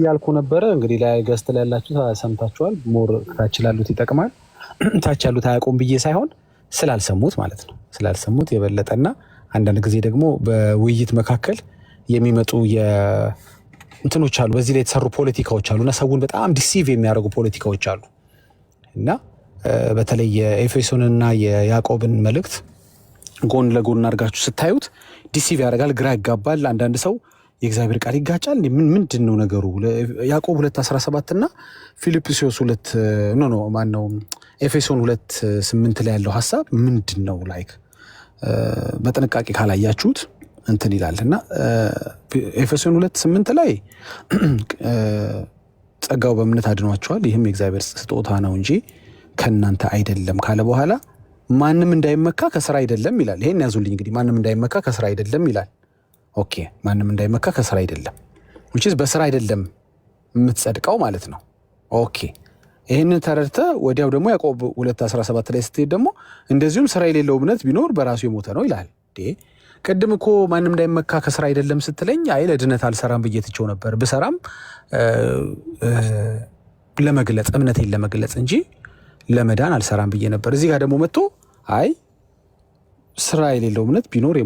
እያልኩ ነበረ። እንግዲህ ላይ ገስት ላይ ያላችሁ ሰምታችኋል። ሞር ታች ላሉት ይጠቅማል፣ ታች ያሉት አያውቁም ብዬ ሳይሆን ስላልሰሙት ማለት ነው። ስላልሰሙት የበለጠና አንዳንድ ጊዜ ደግሞ በውይይት መካከል የሚመጡ እንትኖች አሉ፣ በዚህ ላይ የተሰሩ ፖለቲካዎች አሉና ሰውን በጣም ዲሲቭ የሚያደርጉ ፖለቲካዎች አሉ እና በተለይ የኤፌሶንና የያዕቆብን መልእክት ጎን ለጎን አድርጋችሁ ስታዩት ዲሲቭ ያደርጋል፣ ግራ ያጋባል። አንዳንድ ሰው የእግዚአብሔር ቃል ይጋጫል፣ ምንድን ነው ነገሩ? ያዕቆብ 2:17 እና ፊልጵስዩስ 2 ማነው ኤፌሶን 2:8 ላይ ያለው ሀሳብ ምንድን ነው? ላይክ በጥንቃቄ ካላያችሁት እንትን ይላል እና ኤፌሶን 2:8 ላይ ጸጋው በእምነት አድኗቸዋል፣ ይህም የእግዚአብሔር ስጦታ ነው እንጂ ከእናንተ አይደለም ካለ በኋላ ማንም እንዳይመካ ከስራ አይደለም ይላል። ይሄን ያዙልኝ እንግዲህ፣ ማንም እንዳይመካ ከስራ አይደለም ይላል። ኦኬ፣ ማንም እንዳይመካ ከስራ አይደለም which is በስራ አይደለም የምትጸድቀው ማለት ነው። ኦኬ፣ ይሄንን ተረድተ ወዲያው ደግሞ ያዕቆብ 2:17 ላይ ስትሄድ ደግሞ እንደዚሁም ስራ የሌለው እምነት ቢኖር በራሱ የሞተ ነው ይላል። ቅድም እኮ ማንም እንዳይመካ ከስራ አይደለም ስትለኝ አይ ለድነት አልሰራም ብዬ ትቼው ነበር፣ ብሰራም ለመግለጽ እምነቴን ለመግለጽ እንጂ ለመዳን አልሰራም ብዬ ነበር። እዚህ ጋር ደግሞ መጥቶ አይ ስራ የሌለው እምነት ቢኖር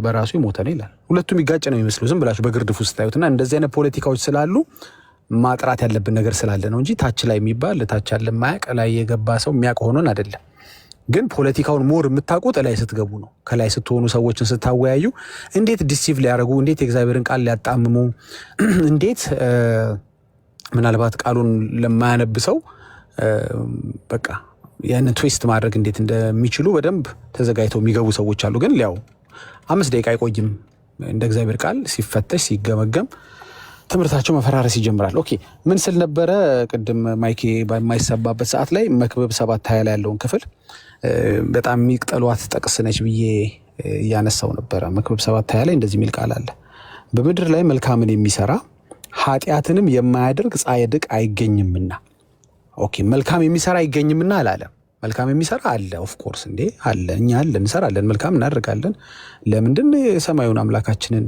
በራሱ የሞተ ነው ይላል። ሁለቱም ይጋጭ ነው የሚመስሉ ዝም ብላችሁ በግርድፉ ስታዩትና እንደዚህ አይነት ፖለቲካዎች ስላሉ ማጥራት ያለብን ነገር ስላለ ነው እንጂ ታች ላይ የሚባል ታች ያለ ማያውቅ ላይ የገባ ሰው የሚያውቅ ሆኖን አይደለም። ግን ፖለቲካውን ሞር የምታውቁት ላይ ስትገቡ ነው። ከላይ ስትሆኑ ሰዎችን ስታወያዩ እንዴት ዲሲቭ ሊያደርጉ፣ እንዴት የእግዚአብሔርን ቃል ሊያጣምሙ፣ እንዴት ምናልባት ቃሉን ለማያነብ ሰው በቃ ያንን ትዊስት ማድረግ እንዴት እንደሚችሉ በደንብ ተዘጋጅተው የሚገቡ ሰዎች አሉ። ግን ያው 5 ደቂቃ አይቆይም። እንደ እግዚአብሔር ቃል ሲፈተሽ ሲገመገም ትምህርታቸው መፈራረስ ይጀምራል። ኦኬ፣ ምን ስል ነበረ ቅድም ማይኬ በማይሰባበት ሰዓት ላይ መክብብ 7:20 ላይ ያለውን ክፍል በጣም የሚቅጠሏት ጠቅስ ነች ብዬ እያነሳው ነበረ። መክብብ 7:20 ላይ እንደዚህ የሚል ቃል አለ፣ በምድር ላይ መልካምን የሚሰራ ኃጢአትንም የማያደርግ ጻድቅ አይገኝምና። ኦኬ፣ መልካም የሚሰራ አይገኝምና አላለም። መልካም የሚሰራ አለ፣ ኦፍ ኮርስ እንዴ አለ። እኛ አለ እንሰራለን፣ መልካም እናደርጋለን። ለምንድን የሰማዩን አምላካችንን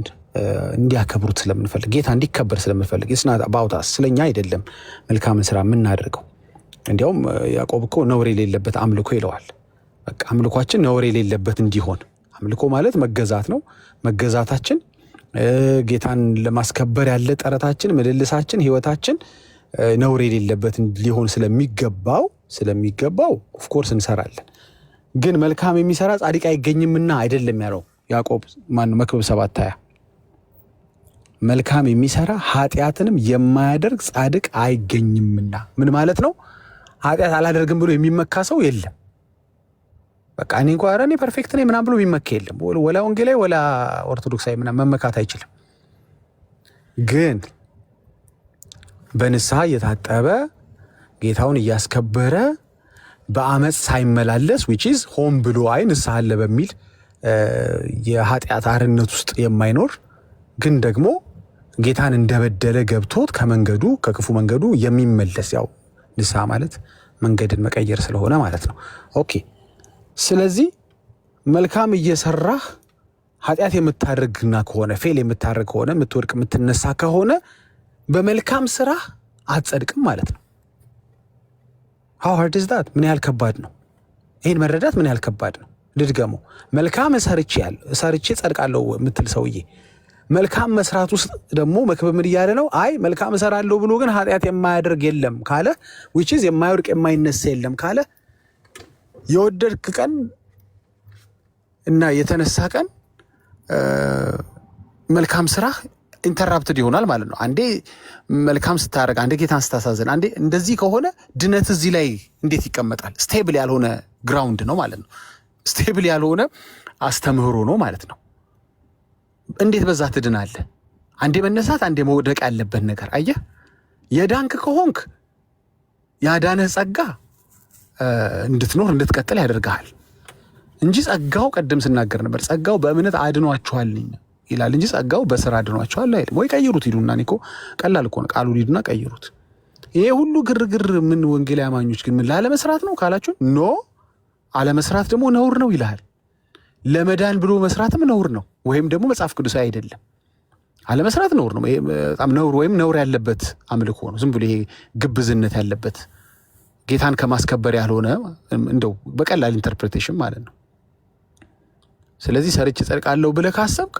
እንዲያከብሩት ስለምንፈልግ፣ ጌታ እንዲከበር ስለምንፈልግ፣ ስናት አባውታስ ስለኛ አይደለም መልካምን ስራ የምናደርገው። እንዲያውም ያዕቆብ እኮ ነውር የሌለበት አምልኮ ይለዋል። በቃ አምልኳችን ነውር የሌለበት እንዲሆን፣ አምልኮ ማለት መገዛት ነው። መገዛታችን ጌታን ለማስከበር ያለ ጥረታችን፣ ምልልሳችን፣ ህይወታችን ነውር የሌለበት ሊሆን ስለሚገባው ኦፍ ኮርስ እንሰራለን። ግን መልካም የሚሰራ ጻድቅ አይገኝምና አይደለም ያለው ያዕቆብ መክብብ 7:20 መልካም የሚሰራ ኃጢአትንም የማያደርግ ጻድቅ አይገኝምና። ምን ማለት ነው? ኃጢአት አላደርግም ብሎ የሚመካ ሰው የለም። በቃ እኔ እንኳን እኔ ፐርፌክት ነኝ ምናምን ብሎ የሚመካ የለም። ወላ ወንጌላዊ ወላ ኦርቶዶክሳዊ ምናምን መመካት አይችልም። ግን በንስሐ እየታጠበ ጌታውን እያስከበረ በአመፅ ሳይመላለስ which is ሆን ብሎ አይ ንስሐ አለ በሚል የኃጢአት አርነት ውስጥ የማይኖር ግን ደግሞ ጌታን እንደበደለ ገብቶት ከመንገዱ ከክፉ መንገዱ የሚመለስ፣ ያው ንስሐ ማለት መንገድን መቀየር ስለሆነ ማለት ነው። ኦኬ፣ ስለዚህ መልካም እየሰራህ ኃጢአት የምታደርግና ከሆነ ፌል የምታደርግ ከሆነ የምትወድቅ የምትነሳ ከሆነ በመልካም ስራ አትጸድቅም ማለት ነው። how hard is that? ምን ያህል ከባድ ነው ይሄን መረዳት? ምን ያህል ከባድ ነው? ልድገመው። መልካም ሰርቼ ጸድቃለሁ የምትል ሰውዬ መልካም መስራት ውስጥ ደግሞ መክብብ ምን እያለ ነው? አይ መልካም እሰራለሁ ብሎ ግን ኃጢአት የማያደርግ የለም ካለ which is የማይወድቅ የማይነሳ የለም ካለ የወደድክ ቀን እና የተነሳ ቀን መልካም ስራ ኢንተራፕትድ ይሆናል ማለት ነው። አንዴ መልካም ስታደርግ፣ አንዴ ጌታን ስታሳዝን፣ አንዴ እንደዚህ ከሆነ ድነት እዚህ ላይ እንዴት ይቀመጣል? ስቴብል ያልሆነ ግራውንድ ነው ማለት ነው። ስቴብል ያልሆነ አስተምህሮ ነው ማለት ነው። እንዴት በዛ ትድናለህ? አንዴ መነሳት፣ አንዴ መውደቅ ያለበት ነገር። አየህ፣ የዳንክ ከሆንክ ያዳነህ ጸጋ እንድትኖር እንድትቀጥል ያደርግሃል እንጂ ጸጋው ቀደም ስናገር ነበር፣ ጸጋው በእምነት አድኗችኋል ይላል እንጂ ጸጋው በስራ አድኗችኋል አይደል? ወይ ቀይሩት ይሉና እኮ ቀላል እኮ ነው። ቃሉን ሂዱና ቀይሩት። ይሄ ሁሉ ግርግር ምን ወንጌል አማኞች ግን ምን ላለመስራት ነው ካላችሁ፣ ኖ አለመስራት ደግሞ ነውር ነው ይላል። ለመዳን ብሎ መስራትም ነውር ነው፣ ወይም ደግሞ መጽሐፍ ቅዱሳዊ አይደለም። አለመስራት ነውር ነው። በጣም ነውር ወይም ነውር ያለበት አምልኮ ነው። ዝም ብሎ ይሄ ግብዝነት ያለበት ጌታን ከማስከበር ያልሆነ እንደው በቀላል ኢንተርፕሬቴሽን ማለት ነው። ስለዚህ ሰርቼ ጸድቃለሁ ብለህ ካሰብክ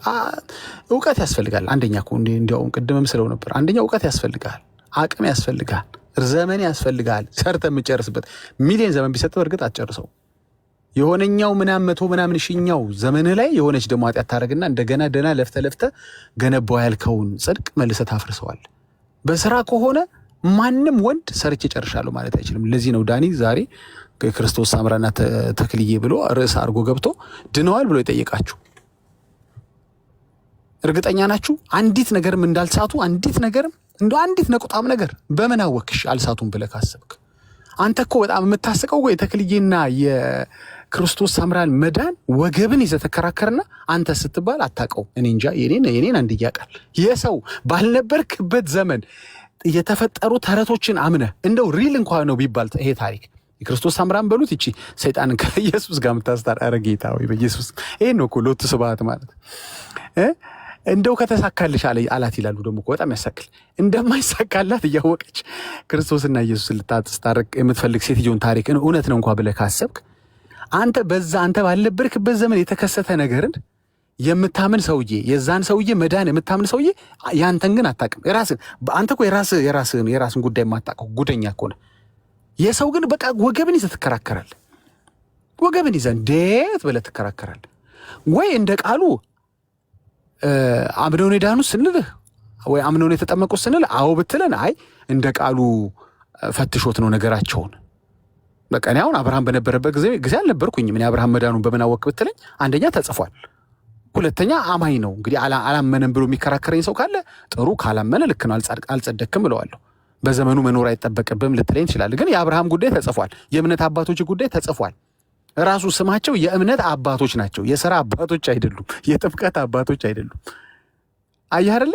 እውቀት ያስፈልጋል። አንደኛ እኮ እንዲያውም ቅድምም ስለው ነበር። አንደኛ እውቀት ያስፈልጋል፣ አቅም ያስፈልጋል፣ ዘመን ያስፈልጋል። ሰርተህ የምጨርስበት ሚሊዮን ዘመን ቢሰጥህ እርግጥ አትጨርሰው። የሆነኛው ምናምን 100 ምናምን ሺኛው ዘመንህ ላይ የሆነች ደግሞ ኃጢአት ታደርግና እንደገና ደህና ለፍተህ ገነባው ያልከውን ጽድቅ መልሰህ ታፍርሰዋል። በስራ ከሆነ ማንም ወንድ ሰርቼ ጨርሻለሁ ማለት አይችልም። ለዚህ ነው ዳኒ ዛሬ ክርስቶስ ሳምራና ተክልዬ ብሎ ርዕስ አድርጎ ገብቶ ድነዋል ብሎ የጠየቃችሁ። እርግጠኛ ናችሁ? አንዲት ነገርም እንዳልሳቱ አንዲት ነገርም እንደ አንዲት ነቁጣም ነገር በምን አወክሽ አልሳቱም ብለህ ካሰብክ? አንተ እኮ በጣም የምታስቀው የተክልዬና የክርስቶስ ሳምራን መዳን ወገብን ይዘህ ተከራከርና አንተ ስትባል አታውቀው። እኔ እንጃ የኔን አንድ ያውቃል። የሰው ባልነበርክበት ዘመን የተፈጠሩ ተረቶችን አምነህ እንደው ሪል እንኳን ነው ቢባል ይሄ ታሪክ የክርስቶስ ሳምራን በሉት ይቺ ሰይጣንን ከኢየሱስ ጋር የምታስታር ኧረ ጌታ ወይ በኢየሱስ ይሄ ነው እኮ ሎቱ ስብሐት ማለት እንደው ከተሳካልሽ አላት ይላሉ። ደግሞ እኮ በጣም ያሳክል እንደማይሳካላት እያወቀች ክርስቶስና ኢየሱስ ልታስታርቅ የምትፈልግ ሴትዮን ታሪክ እውነት ነው እንኳን ብለህ ካሰብክ አንተ ባልነበርክበት ዘመን የተከሰተ ነገርን የምታምን ሰውዬ የዛን ሰውዬ መዳን የምታምን ሰውዬ ያንተን ግን አታውቅም። አንተ እኮ የራስን ጉዳይ የማታውቀው ጉደኛ እኮ ነህ። የሰው ግን በቃ ወገብን ይዘህ ትከራከራለህ። ወገብን ይዘህ እንዴት ብለህ ትከራከራለህ? ወይ እንደ ቃሉ አምነውን የዳኑ ስንልህ ወይ አምነውን የተጠመቁ ስንልህ አዎ ብትለን አይ እንደ ቃሉ ፈትሾት ነው ነገራቸውን። በቃ እኔ አሁን አብርሃም በነበረበት ጊዜ አልነበርኩኝም። እኔ አብርሃም መዳኑን በምን አወቅ ብትለኝ አንደኛ ተጽፏል፣ ሁለተኛ አማኝ ነው። እንግዲህ አላመነም ብሎ የሚከራከረኝ ሰው ካለ ጥሩ፣ ካላመነ ልክ ነው አልጸደክም ብለዋለሁ። በዘመኑ መኖር አይጠበቅብም ልትለኝ ትችላለህ። ግን የአብርሃም ጉዳይ ተጽፏል፣ የእምነት አባቶች ጉዳይ ተጽፏል። ራሱ ስማቸው የእምነት አባቶች ናቸው። የሥራ አባቶች አይደሉም፣ የጥምቀት አባቶች አይደሉም። አየህ አይደለ?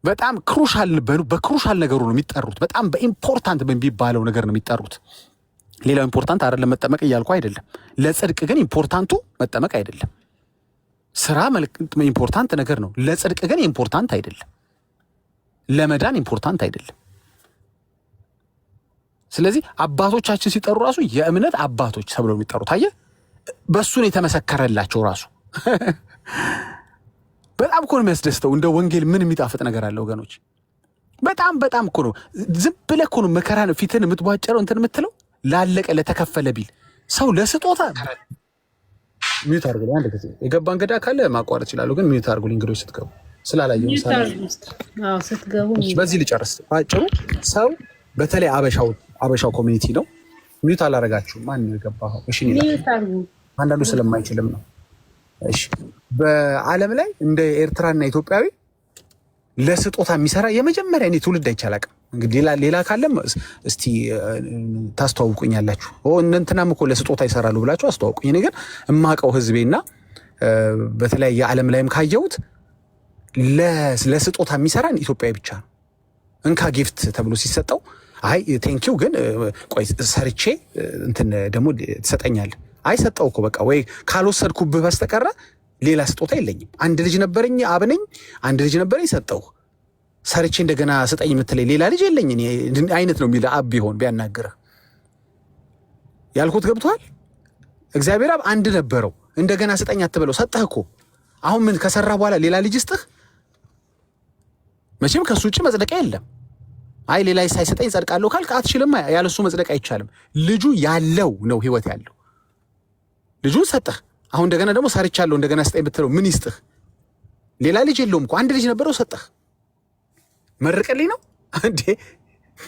በጣም ክሩሻል በክሩሻል ነገሩ ነው የሚጠሩት። በጣም በኢምፖርታንት በሚባለው ነገር ነው የሚጠሩት። ሌላው ኢምፖርታንት አይደለም መጠመቅ እያልኩ አይደለም። ለጽድቅ ግን ኢምፖርታንቱ መጠመቅ አይደለም። ስራ ኢምፖርታንት ነገር ነው፣ ለጽድቅ ግን ኢምፖርታንት አይደለም። ለመዳን ኢምፖርታንት አይደለም። ስለዚህ አባቶቻችን ሲጠሩ ራሱ የእምነት አባቶች ተብለው የሚጠሩት አየህ፣ በሱን የተመሰከረላቸው ራሱ በጣም እኮ ነው የሚያስደስተው። እንደ ወንጌል ምን የሚጣፍጥ ነገር አለ ወገኖች? በጣም እኮ ነው። ዝም ብለህ እኮ ነው መከራን ፊትን የምትቧጨረው እንትን የምትለው ላለቀ ለተከፈለ ቢል ሰው ለስጦታ ሚዩት አድርጉ። አንድ ጊዜ የገባ እንግዳ ካለ ማቋረጥ ይችላሉ፣ ግን ሚዩት አድርጉ። እንግዶች ስትገቡ ስላላየሁ ስትገቡ በዚህ ልጨርስ ባጭሩ። ሰው በተለይ አበሻው ኮሚኒቲ ነው። ሚዩት አላረጋችሁ። ማን ነው የገባው? እሺ አንዳንዱ ስለማይችልም ነው። እሺ በዓለም ላይ እንደ ኤርትራና ኢትዮጵያዊ ለስጦታ የሚሰራ የመጀመሪያ እኔ ትውልድ አይቻላቅም። እንግዲህ ሌላ ካለም እስቲ ታስተዋውቁኛላችሁ። እንትናም እኮ ለስጦታ ይሰራሉ ብላችሁ አስተዋውቁኝ። እኔ ግን እማቀው ህዝቤና በተለያየ ዓለም ላይም ካየሁት ለስጦታ የሚሰራን ኢትዮጵያዊ ብቻ ነው። እንካ ጊፍት ተብሎ ሲሰጠው አይ ቴንኪው ግን ቆይ ሰርቼ እንትን ደግሞ ትሰጠኛለህ። አይ ሰጠው እኮ በቃ ወይ ካልወሰድኩብህ በስተቀረ ሌላ ስጦታ የለኝም። አንድ ልጅ ነበረኝ አብነኝ፣ አንድ ልጅ ነበረኝ ሰጠው። ሰርቼ እንደገና ስጠኝ የምትለኝ ሌላ ልጅ የለኝ አይነት ነው የሚል አብ ቢሆን ቢያናግርህ ያልኩት ገብቶሃል? እግዚአብሔር አብ አንድ ነበረው። እንደገና ስጠኝ አትበለው፣ ሰጠህ እኮ። አሁን ምን ከሰራ በኋላ ሌላ ልጅ ስጥህ? መቼም ከሱ ውጭ መጽደቂያ የለም። አይ ሌላ ሳይሰጠኝ ጸድቃለሁ ካልክ አትችልም። ያለሱ መጽደቅ አይቻልም። ልጁ ያለው ነው ህይወት ያለው። ልጁን ሰጠህ። አሁን እንደገና ደግሞ ሰርቻለሁ እንደገና ስጠኝ ብትለው ምን ይስጥህ? ሌላ ልጅ የለውም እኮ አንድ ልጅ ነበረው ሰጠህ። መርቀልኝ ነው እንዴ?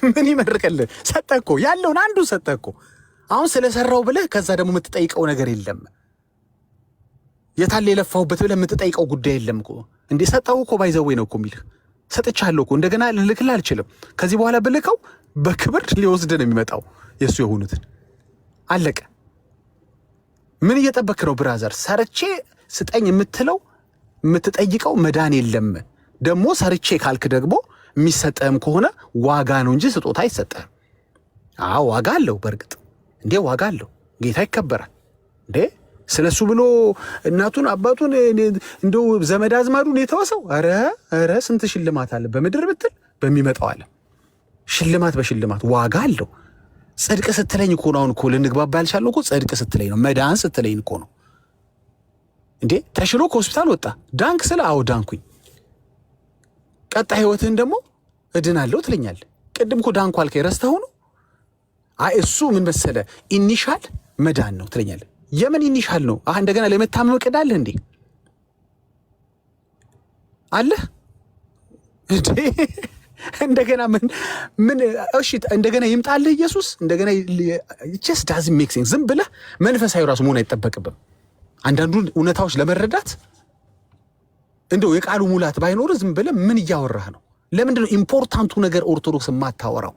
ምን ይመርቀልህ? ሰጠህ እኮ ያለውን አንዱን ሰጠህ እኮ። አሁን ስለሰራው ብለህ ከዛ ደግሞ የምትጠይቀው ነገር የለም። የታለ የለፋሁበት ብለህ የምትጠይቀው ጉዳይ የለም እኮ። እንዴ ሰጠው እኮ ባይዘዌ ነው እኮ የሚልህ። ሰጥቻለሁ እኮ እንደገና ልልክልህ አልችልም። ከዚህ በኋላ ብልከው በክብር ሊወስድ ነው የሚመጣው የእሱ የሆኑትን። አለቀ። ምን እየጠበክ ነው ብራዘር? ሰርቼ ስጠኝ የምትለው የምትጠይቀው መዳን የለም። ደግሞ ሰርቼ ካልክ ደግሞ የሚሰጠህም ከሆነ ዋጋ ነው እንጂ ስጦታ አይሰጠህም። ዋጋ አለው። በእርግጥ እንዴ ዋጋ አለው። ጌታ ይከበራል እንዴ። ስለሱ ብሎ እናቱን አባቱን እንደው ዘመድ አዝማዱን የተወሰው አረ ስንት ሽልማት አለ በምድር ብትል በሚመጣው ዓለም ሽልማት በሽልማት ዋጋ አለው። ጽድቅ ስትለኝ እኮ ነው አሁን እኮ ልንግባባ ያልቻልነው እኮ ጽድቅ ስትለኝ ነው፣ መዳን ስትለኝ እኮ ነው። እንዴ ተሽሎ ከሆስፒታል ወጣ ዳንክ ስለ አዎ ዳንኩኝ፣ ቀጣይ ህይወትህን ደግሞ እድናለሁ ትለኛለህ። ቅድም እኮ ዳንኩ አልከኝ ረስተኸው ነው። አይ እሱ ምን መሰለ ኢኒሻል መዳን ነው ትለኛለህ። የምን ኢኒሻል ነው? እንደገና ለመታመም እቅዳለህ እንዴ አለ እንዴ? እንደገና ምን እሺ እንደገና ይምጣልህ ኢየሱስ እንደገና just doesn't make sense። ዝም ብለህ መንፈሳዊ ራሱ መሆን አይጠበቅብም። አንዳንዱን እውነታዎች ለመረዳት እንደው የቃሉ ሙላት ባይኖር ዝም ብለህ ምን እያወራህ ነው? ለምንድን ነው ኢምፖርታንቱ ነገር ኦርቶዶክስ የማታወራው?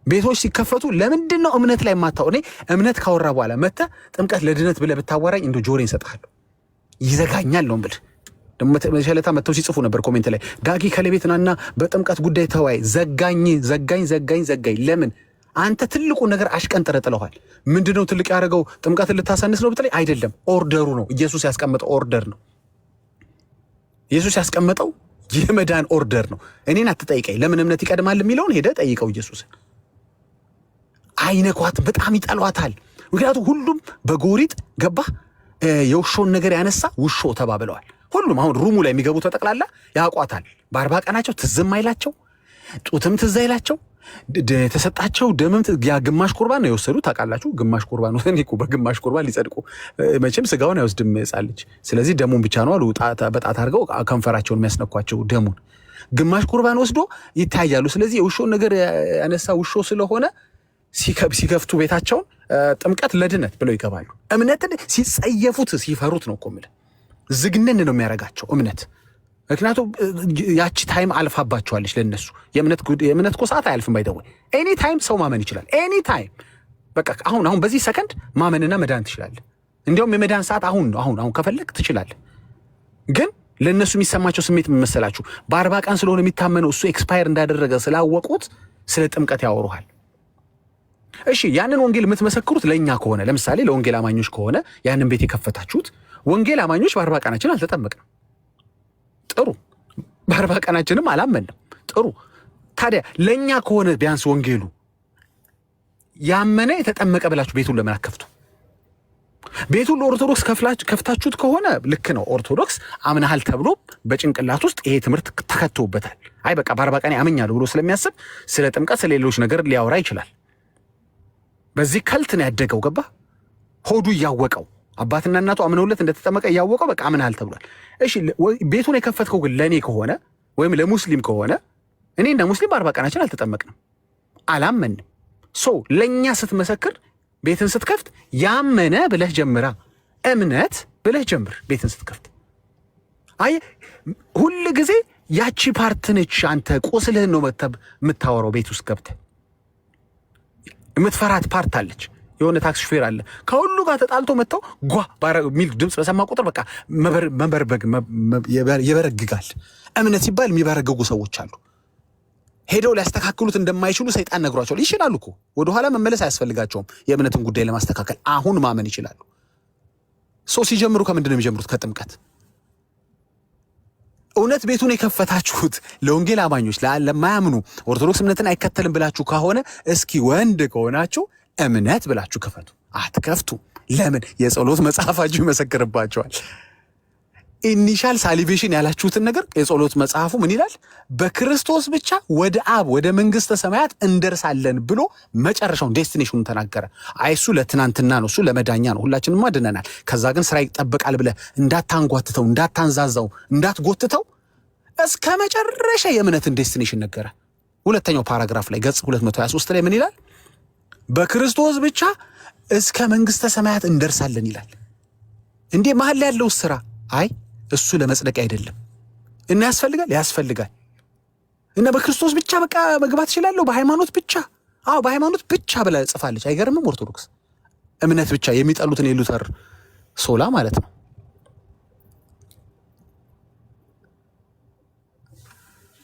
ቤቶች ሲከፈቱ ለምንድን ነው እምነት ላይ የማታወራው? እኔ እምነት ካወራ በኋላ መተህ ጥምቀት ለድነት ብለህ ብታወራኝ እንደው ጆሮዬን እሰጥሃለሁ። ይዘጋኛል ነው የምልህ። ደግሞ መሸለታ መተው ሲጽፉ ነበር ኮሜንት ላይ ዳጊ ከለቤትናና በጥምቀት ጉዳይ ተወያይ። ዘጋኝ። ለምን አንተ ትልቁ ነገር አሽቀንጥረ ጥለዋል። ምንድነው ትልቅ ያደረገው? ጥምቀትን ልታሳንስ ነው ብትለኝ አይደለም፣ ኦርደሩ ነው። ኢየሱስ ያስቀመጠው ኦርደር ነው። ኢየሱስ ያስቀመጠው የመዳን ኦርደር ነው። እኔን አትጠይቀኝ ለምን እምነት ይቀድማል የሚለውን ሄደህ ጠይቀው ኢየሱስን። አይነኳትም፣ በጣም ይጠሏታል። ምክንያቱም ሁሉም በጎሪጥ ገባህ የውሾን ነገር ያነሳ ውሾ ተባብለዋል። ሁሉም አሁን ሩሙ ላይ የሚገቡ ተጠቅላላ ያውቋታል። በ40 ቀናቸው ትዝም አይላቸው፣ ጡትም ትዝ አይላቸው፣ የተሰጣቸው ደምም ያ ግማሽ ቁርባን ነው የወሰዱት። ታውቃላችሁ ግማሽ ቁርባን ነው። እኔ እኮ በግማሽ ቁርባን ሊጸድቁ መቼም ስጋውን አይወስድም ሕፃን ልጅ። ስለዚህ ደሙን ብቻ ነው አሉ በጣት አድርገው ከንፈራቸውን የሚያስነኳቸው ደሙን ግማሽ ቁርባን ወስዶ ይታያሉ። ስለዚህ የውሾን ነገር ያነሳ ውሾ ስለሆነ ሲከፍቱ ቤታቸውን ጥምቀት ለድነት ብለው ይገባሉ። እምነትን ሲጸየፉት ሲፈሩት ነው እኮ የምልህ። ዝግነን ነው የሚያረጋቸው እምነት። ምክንያቱም ያቺ ታይም አልፋባቸዋለች ለነሱ። የእምነት እኮ ሰዓት አያልፍም። ባይደወይ ኤኒ ታይም ሰው ማመን ይችላል። ኤኒ ታይም በቃ አሁን በዚህ ሰከንድ ማመንና መዳን ትችላለህ። እንዲያውም የመዳን ሰዓት አሁን ከፈለግ ትችላለህ። ግን ለነሱ የሚሰማቸው ስሜት መሰላችሁ? በ40 ቀን ስለሆነ የሚታመነው እሱ ኤክስፓየር እንዳደረገ ስላወቁት ስለ ጥምቀት ያወሩሃል። እሺ ያንን ወንጌል የምትመሰክሩት ለእኛ ከሆነ ለምሳሌ ለወንጌል አማኞች ከሆነ ያንን ቤት የከፈታችሁት ወንጌል አማኞች በ40 ቀናችን አልተጠመቅንም። ጥሩ። በ40 ቀናችንም አላመንም። ጥሩ። ታዲያ ለእኛ ከሆነ ቢያንስ ወንጌሉ ያመነ የተጠመቀ ብላችሁ ቤቱን ለምን አከፍቱ? ቤቱን ለኦርቶዶክስ ከፍታችሁት ከሆነ ልክ ነው። ኦርቶዶክስ አምናሃል ተብሎ በጭንቅላት ውስጥ ይሄ ትምህርት ተከቶበታል። አይ በቃ በ40 ቀን ያመኛለሁ ብሎ ስለሚያስብ ስለ ጥምቀት ስለሌሎች ነገር ሊያወራ ይችላል። በዚህ ከልት ነው ያደገው። ገባ? ሆዱ እያወቀው አባትና እናቱ አምነውለት እንደተጠመቀ እያወቀው በቃ አምናሃል ተብሏል። እሺ ቤቱን የከፈትከው ግን ለእኔ ከሆነ ወይም ለሙስሊም ከሆነ እኔና ሙስሊም በ40 ቀናችን አልተጠመቅንም፣ አላመንም። ለእኛ ስትመሰክር ቤትን ስትከፍት ያመነ ብለህ ጀምራ፣ እምነት ብለህ ጀምር ቤትን ስትከፍት። አይ ሁል ጊዜ ያቺ ፓርትነች አንተ ቁስልህን ነው የምታወራው። ቤት ውስጥ ገብተህ የምትፈራት ፓርት አለች። የሆነ ታክሲ ሹፌር አለ ከሁሉ ጋር ተጣልቶ መጥተው ጓ ሚል ድምፅ በሰማ ቁጥር በቃ መበርበግ ይበረግጋል። እምነት ሲባል የሚበረገጉ ሰዎች አሉ። ሄደው ሊያስተካክሉት እንደማይችሉ ሰይጣን ነግሯቸዋል። ይችላሉ እኮ ወደኋላ መመለስ አያስፈልጋቸውም። የእምነትን ጉዳይ ለማስተካከል አሁን ማመን ይችላሉ። ሲጀምሩ ከምንድን ነው የሚጀምሩት? ከጥምቀት። እውነት ቤቱን የከፈታችሁት ለወንጌል አማኞች ለማያምኑ ኦርቶዶክስ እምነትን አይከተልም ብላችሁ ከሆነ እስኪ ወንድ ከሆናችሁ እምነት ብላችሁ ክፈቱ። አትከፍቱ። ለምን? የጸሎት መጽሐፋችሁ ይመሰክርባቸዋል። ኢኒሻል ሳሊቬሽን ያላችሁትን ነገር የጸሎት መጽሐፉ ምን ይላል? በክርስቶስ ብቻ ወደ አብ ወደ መንግስተ ሰማያት እንደርሳለን ብሎ መጨረሻውን ዴስቲኔሽኑን ተናገረ። እሱ ለትናንትና ነው፣ እሱ ለመዳኛ ነው። ሁላችንም ድነናል። ከዛ ግን ስራ ይጠበቃል ብለህ እንዳታንጓትተው፣ እንዳታንዛዛው፣ እንዳትጎትተው እስከ መጨረሻ የእምነትን ዴስቲኔሽን ነገረ። ሁለተኛው ፓራግራፍ ላይ ገጽ 223 ላይ ምን ይላል? በክርስቶስ ብቻ እስከ መንግስተ ሰማያት እንደርሳለን ይላል። እንዴ መሀል ላይ ያለው ስራ እሱ ለመጽደቅ አይደለም እና ያስፈልጋል እና በክርስቶስ ብቻ በቃ መግባት ይችላለሁ በሃይማኖት ብቻ በሃይማኖት ብቻ ብላ ጽፋለች። አይገርምም? ኦርቶዶክስ እምነት ብቻ የሚጠሉትን የሉተር ሶላ ማለት ነው።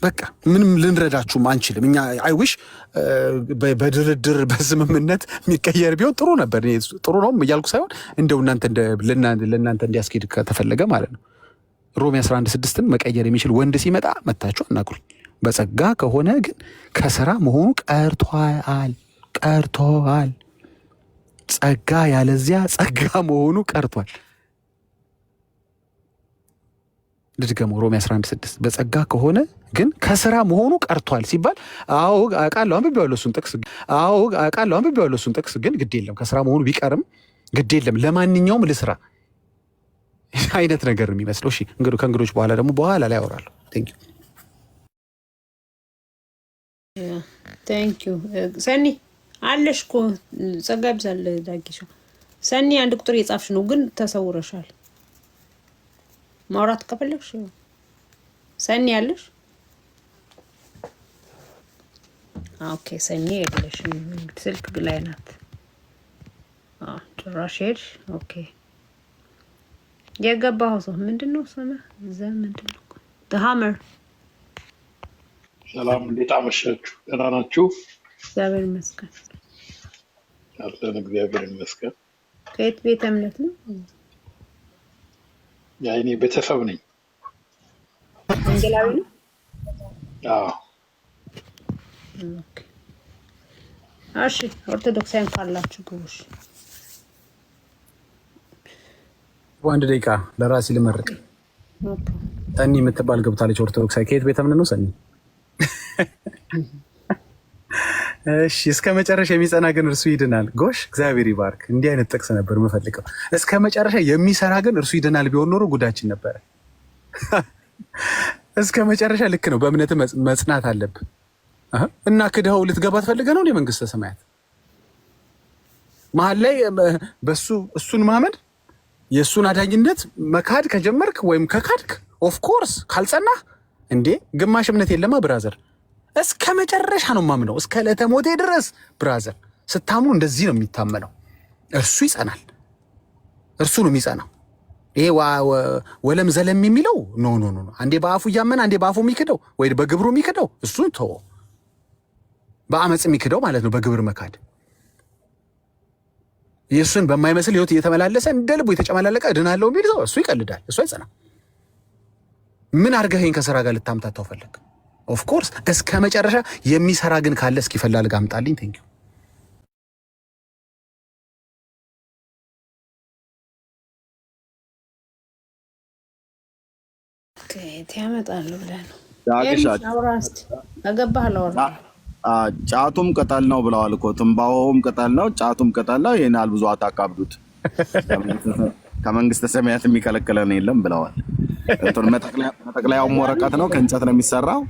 በቃ ምንም ልንረዳችሁም አንችልም። እኛ አይዊሽ በድርድር በስምምነት የሚቀየር ቢሆን ጥሩ ነበር። ጥሩ ነው እያልኩ ሳይሆን እንደው ለእናንተ እንዲያስኬድ ከተፈለገ ማለት ነው። ሮሜ 11:6ን መቀየር የሚችል ወንድ ሲመጣ መታችሁ አናግሩኝ። በጸጋ ከሆነ ግን ከስራ መሆኑ ቀርቷል። ጸጋ ያለዚያ ጸጋ መሆኑ ቀርቷል። ልድገመው። ሮሜ 11:6 በጸጋ ከሆነ ግን ከስራ መሆኑ ቀርቷል ሲባል አዎ አውቃለሁ አንብቤዋለሁ እሱን ጥቅስ ግን ግድ የለም ከስራ መሆኑ ቢቀርም ግድ የለም ለማንኛውም ልስራ አይነት ነገር የሚመስለው። እሺ ከእንግዶች በኋላ ደግሞ በኋላ ላይ አወራለሁ። ቴንክ ዩ ሰኒ አለሽ እኮ ጸጋ ይብዛል። ዳጊሻ ሰኒ አንድ ቁጥር የጻፍሽ ነው ግን ተሰውረሻል። ማውራት ከፈለግሽ ሰኒ አለሽ? ኦኬ ሰኒ የለሽም፣ ስልክ ላይ ናት። ጭራሽ ሄድሽ። ኦኬ የገባኸው ሰው ምንድን ነው ስምህ? ምንድን ነው ሀመር? ሰላም እንዴት አመሻችሁ? ደህና ናችሁ? እግዚአብሔር ይመስገን አለን። እግዚአብሔር ይመስገን። ከየት ቤተ እምነት ነው? የአይኔ ቤተሰብ ነኝ። ወንጌላዊ ነው? አዎ። ኦኬ እሺ። ኦርቶዶክሳውያን ካላችሁ ግቡሽ። አንድ ደቂቃ ለራሴ ልመርቅ። ሰኒ የምትባል ገብታለች ኦርቶዶክሳዊ። ከየት ቤተ እምነት ነው ሰኒ? እሺ እስከ መጨረሻ የሚጸና ግን እርሱ ይድናል። ጎሽ እግዚአብሔር ይባርክ። እንዲህ አይነት ጥቅስ ነበር የምፈልገው። እስከ መጨረሻ የሚሰራ ግን እርሱ ይድናል ቢሆን ኖሮ ጉዳችን ነበረ። እስከ መጨረሻ ልክ ነው። በእምነት መጽናት አለብህ እና ክድኸው ልትገባ ትፈልገህ ነው መንግስተ ሰማያት መሀል ላይ እሱን ማመን የእሱን አዳኝነት መካድ ከጀመርክ ወይም ከካድክ ኦፍኮርስ ካልጸናህ እንዴ ግማሽ እምነት የለማ ብራዘር። እስከ መጨረሻ ነው ማምነው እስከ ዕለተ ሞቴ ድረስ ብራዘር። ስታምኑ እንደዚህ ነው የሚታመነው። እርሱ ይጸናል፣ እርሱ ነው የሚጸናው። ይሄ ወለም ዘለም የሚለው ኖ አንዴ በአፉ እያመነ አንዴ በአፉ የሚክደው ወይ በግብሩ የሚክደው እሱን ተወው። በአመፅ የሚክደው ማለት ነው በግብር መካድ። ኢየሱስን በማይመስል ህይወት እየተመላለሰ እንደ ልቡ የተጨማላለቀ እድናለሁ የሚል ሰው እሱ ይቀልዳል፣ እሱ አይጸናም። ምን አድርገኸኝ ከስራ ጋር ልታምታታው ፈለግ? ኦፍኮርስ እስከ መጨረሻ የሚሰራ ግን ካለ እስኪ ፈላልጋ አምጣልኝ። ቴንኪው። ከየት ያመጣሉ ብለህ ነው? ጫቱም ቅጠል ነው ብለዋል እኮ። ትንባሆውም ቅጠል ነው፣ ጫቱም ቅጠል ነው። ይሄን ያህል ብዙ አታካብዱት። ከመንግስተ ሰማያት የሚከለክለን የለም ብለዋል። መጠቅለያውም ወረቀት ነው፣ ከእንጨት ነው የሚሰራው።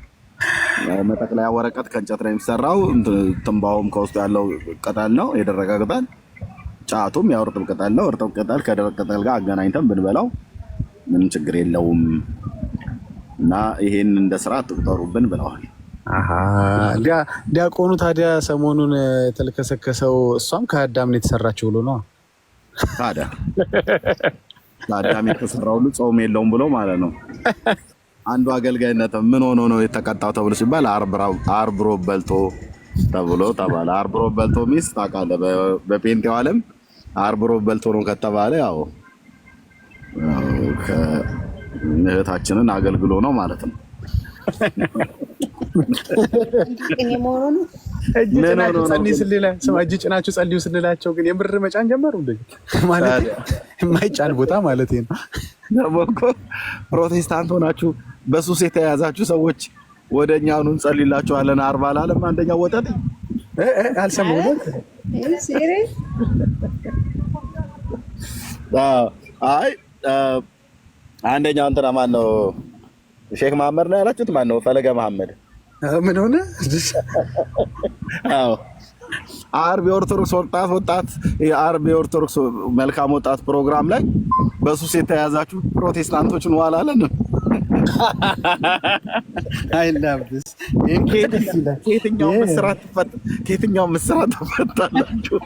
መጠቅለያ ወረቀት ከእንጨት ነው የሚሰራው። ትንባሆም ከውስጡ ያለው ቅጠል ነው፣ የደረቀ ቅጠል። ጫቱም ያው እርጥብ ቅጠል ነው። እርጥብ ቅጠል ከደረቅ ቅጠል ጋር አገናኝተን ብንበላው ምንም ችግር የለውም እና ይሄን እንደ ስራ አትቁጠሩብን ብለዋል። ዲያቆኑ ታዲያ ሰሞኑን የተልከሰከሰው እሷም ከአዳም ነው የተሰራችው ብሎ ነው። ታዲያ ለአዳም የተሰራው ሁሉ ጾም የለውም ብሎ ማለት ነው። አንዱ አገልጋይነት ምን ሆኖ ነው የተቀጣው ተብሎ ሲባል አርብ ሮብ በልቶ ተብሎ ተባለ። አርብ ሮብ በልቶ ሚስት ታውቃለህ፣ በፔንቴው ዓለም አርብ ሮብ በልቶ ነው ከተባለ ያው እህታችንን አገልግሎ ነው ማለት ነው። እጅ ጭናችሁ ጸልዩ ስንላቸው ግን የምር መጫን ጀመሩ። ማለት የማይጫን ቦታ ማለት ነው። ደግሞ እኮ ፕሮቴስታንት ሆናችሁ በሱስ የተያዛችሁ ሰዎች ወደ እኛ ኑ እንጸልይላችኋለን አርባ አላለም አንደኛው ወጠጥ አልሰማሁም። አይ አንደኛው እንትና ማን ነው? ሼክ መሐመድ ነው ያላችሁት? ማን ነው? ፈለገ መሐመድ ምን ሆነ? አዎ አርብ የኦርቶዶክስ ወጣት የአርብ የኦርቶዶክስ መልካም ወጣት ፕሮግራም ላይ በሱስ የተያዛችሁ ፕሮቴስታንቶችን ዋላለን። አይላብስ ከየትኛው ምስራት ተፈታላችሁ?